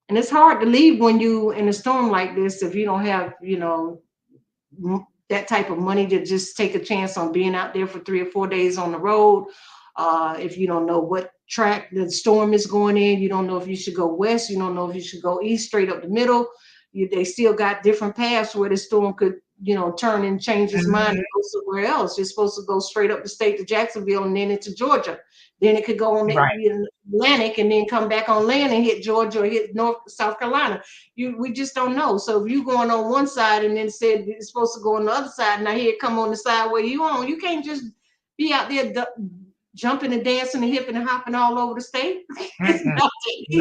And it's hard to leave when you in a storm like this if you don't have, that type of money to just take a chance on being out there for 3 or 4 days on the road. If you don't know what track the storm is going in, you don't know if you should go west, you don't know if you should go east, straight up the middle. They still got different paths where the storm could, turn and change its mind and go somewhere else. You're supposed to go straight up the state to Jacksonville and then into Georgia. Then it could go on the Atlantic and then come back on land and hit Georgia or hit South Carolina. We just don't know. So if you're going on one side and then said it's supposed to go on the other side, now here it come on the side where you on. You can't just be out there jumping and dancing and hipping and hopping all over the state. It's not that easy.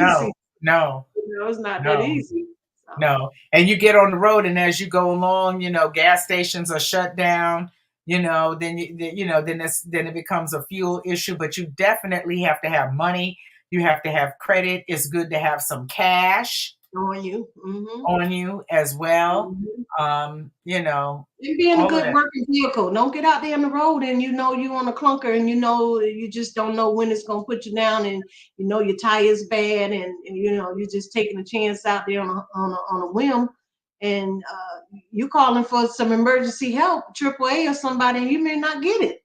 No. It's not that easy. So. No. And you get on the road, and as you go along, gas stations are shut down. Then it becomes a fuel issue. But you definitely have to have money. You have to have credit. It's good to have some cash on you, on you as well. And being a good working vehicle. Don't get out there on the road and you on a clunker and you just don't know when it's gonna put you down, and your tire's bad, and you're just taking a chance out there on a whim, and you calling for some emergency help, AAA or somebody, and you may not get it.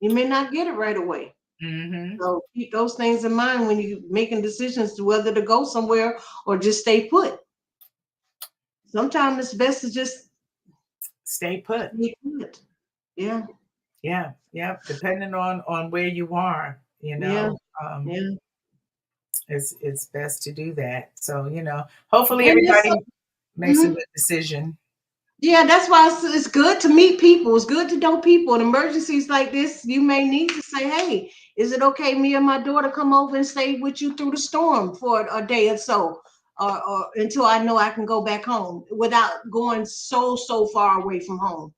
You may not get it right away. So keep those things in mind when you're making decisions to whether to go somewhere or just stay put. Sometimes it's best to just stay put. Yeah. Depending on where you are, it's best to do that. So hopefully everybody makes a good decision. Yeah, that's why it's good to meet people. It's good to know people. In emergencies like this, you may need to say, hey, is it okay me and my daughter come over and stay with you through the storm for a day or so, or until I know I can go back home without going so far away from home.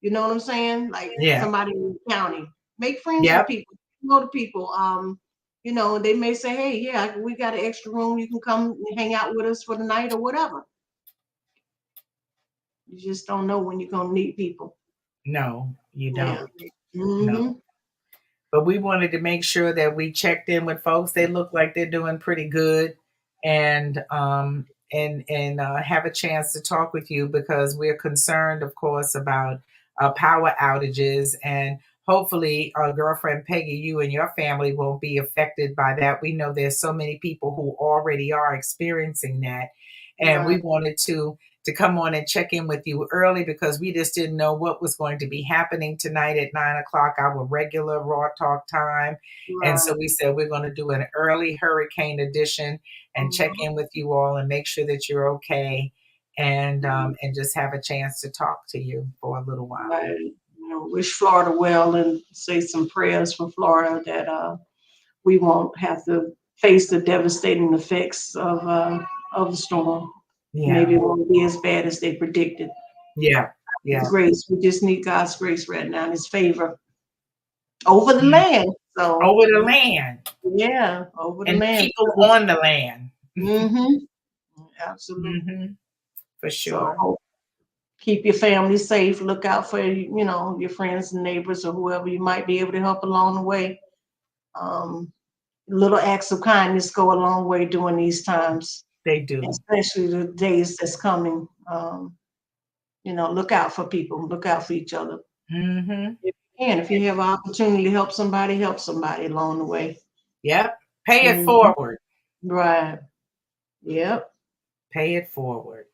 You know what I'm saying? Like somebody in the county. Make friends with people. Go to people. They may say, hey, we got an extra room. You can come and hang out with us for the night or whatever. You just don't know when you're gonna meet people. No, you don't. No. But we wanted to make sure that we checked in with folks. They look like they're doing pretty good, and have a chance to talk with you because we're concerned, of course, about power outages, and hopefully, our girlfriend Peggy, you and your family won't be affected by that. We know there's so many people who already are experiencing that, and we wanted to come on and check in with you early because we just didn't know what was going to be happening tonight at 9:00, our regular Raw Talk time. And so we said we're going to do an early hurricane edition and check in with you all and make sure that you're okay, and just have a chance to talk to you for a little while. Right. Wish Florida well and say some prayers for Florida that we won't have to face the devastating effects of the storm. Yeah. Maybe it won't be as bad as they predicted. Yeah. Grace. We just need God's grace right now and his favor over the land. So over the land. Yeah, over the land. People on the land. Absolutely. For sure. So, keep your family safe. Look out for your friends and neighbors or whoever you might be able to help along the way. Little acts of kindness go a long way during these times. They do, especially the days that's coming. Look out for people. Look out for each other. If you have an opportunity to help somebody along the way. Yep. Pay it forward. Right. Yep. Pay it forward.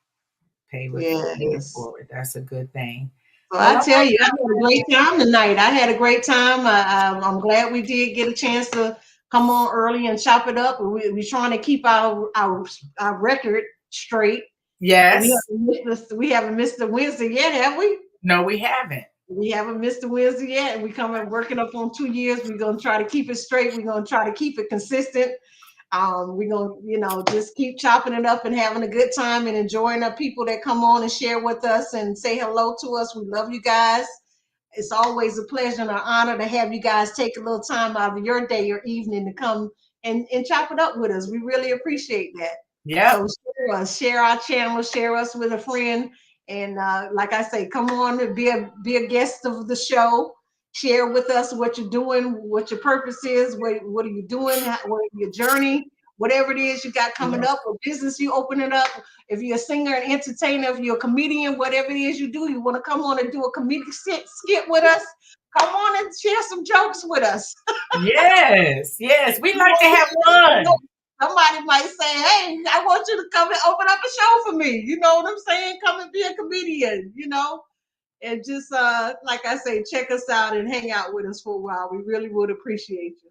Pay it forward. That's a good thing. Well, I tell you, I had a great time tonight. I had a great time. I'm glad we did get a chance to come on early and chop it up. We're trying to keep our record straight. Yes. We haven't missed the Wednesday yet, have we? No, we haven't. We haven't missed the Wednesday yet. We working up on 2 years. We're gonna try to keep it straight. We're gonna try to keep it consistent. We're gonna just keep chopping it up and having a good time and enjoying the people that come on and share with us and say hello to us. We love you guys. It's always a pleasure and an honor to have you guys take a little time out of your day or evening to come and chop it up with us. We really appreciate that. Yeah. So share our channel, share us with a friend. And like I say, come on and be a guest of the show. Share with us what you're doing, what your purpose is, what are you doing, what your journey, whatever it is you got coming up, or business you open it up. If you're a singer and entertainer, if you're a comedian, whatever it is you do, you want to come on and do a comedic skit with us, Come on and share some jokes with us. Yes, yes. We like to have fun. Somebody might say, hey, I want you to come and open up a show for me. You know what I'm saying? Come and be a comedian, and just like I say, check us out and hang out with us for a while. We really would appreciate you.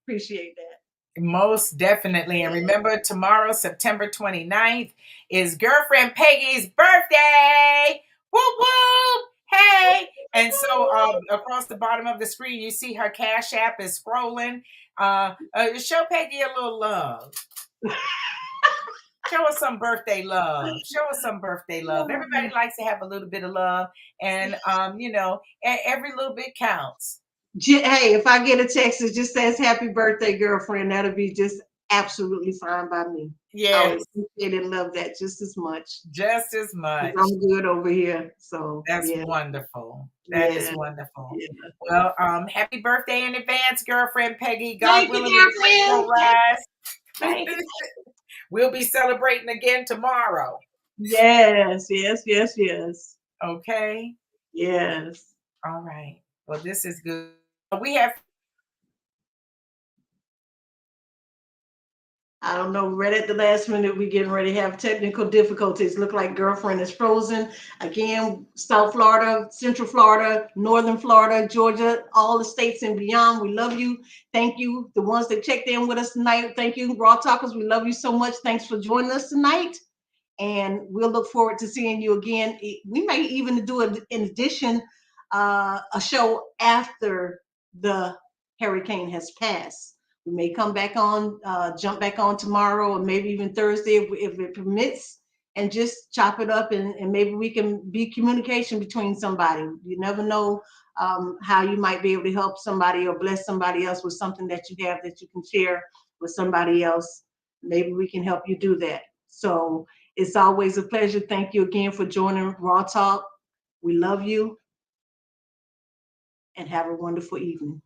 Appreciate that. Most definitely. And remember, tomorrow, September 29th, is Girlfriend Peggy's birthday. Whoop, whoop. Hey. And so across the bottom of the screen, you see her Cash App is scrolling. Show Peggy a little love. Show us some birthday love. Show us some birthday love. Everybody likes to have a little bit of love. And, every little bit counts. Hey, if I get a text that just says happy birthday, girlfriend, that'll be just absolutely fine by me. Yes. I appreciate and love that just as much. Just as much. I'm good over here. So that's wonderful. That is wonderful. Yeah. Well, happy birthday in advance, girlfriend Peggy. God willing, rise. We'll be celebrating again tomorrow. Yes. Okay. Yes. All right. Well, this is good. We have. I don't know, right at the last minute, we're getting ready to have technical difficulties. Look like girlfriend is frozen. Again, South Florida, Central Florida, Northern Florida, Georgia, all the states and beyond. We love you. Thank you. The ones that checked in with us tonight. Thank you, Raw Talkers. We love you so much. Thanks for joining us tonight. And we'll look forward to seeing you again. We may even do in addition a show after the hurricane has passed. We may come back on, jump back on tomorrow, or maybe even Thursday if it permits, and just chop it up, and maybe we can be communication between somebody. You never know how you might be able to help somebody or bless somebody else with something that you have that you can share with somebody else. Maybe we can help you do that. So it's always a pleasure. Thank you again for joining Raw Talk. We love you, and have a wonderful evening.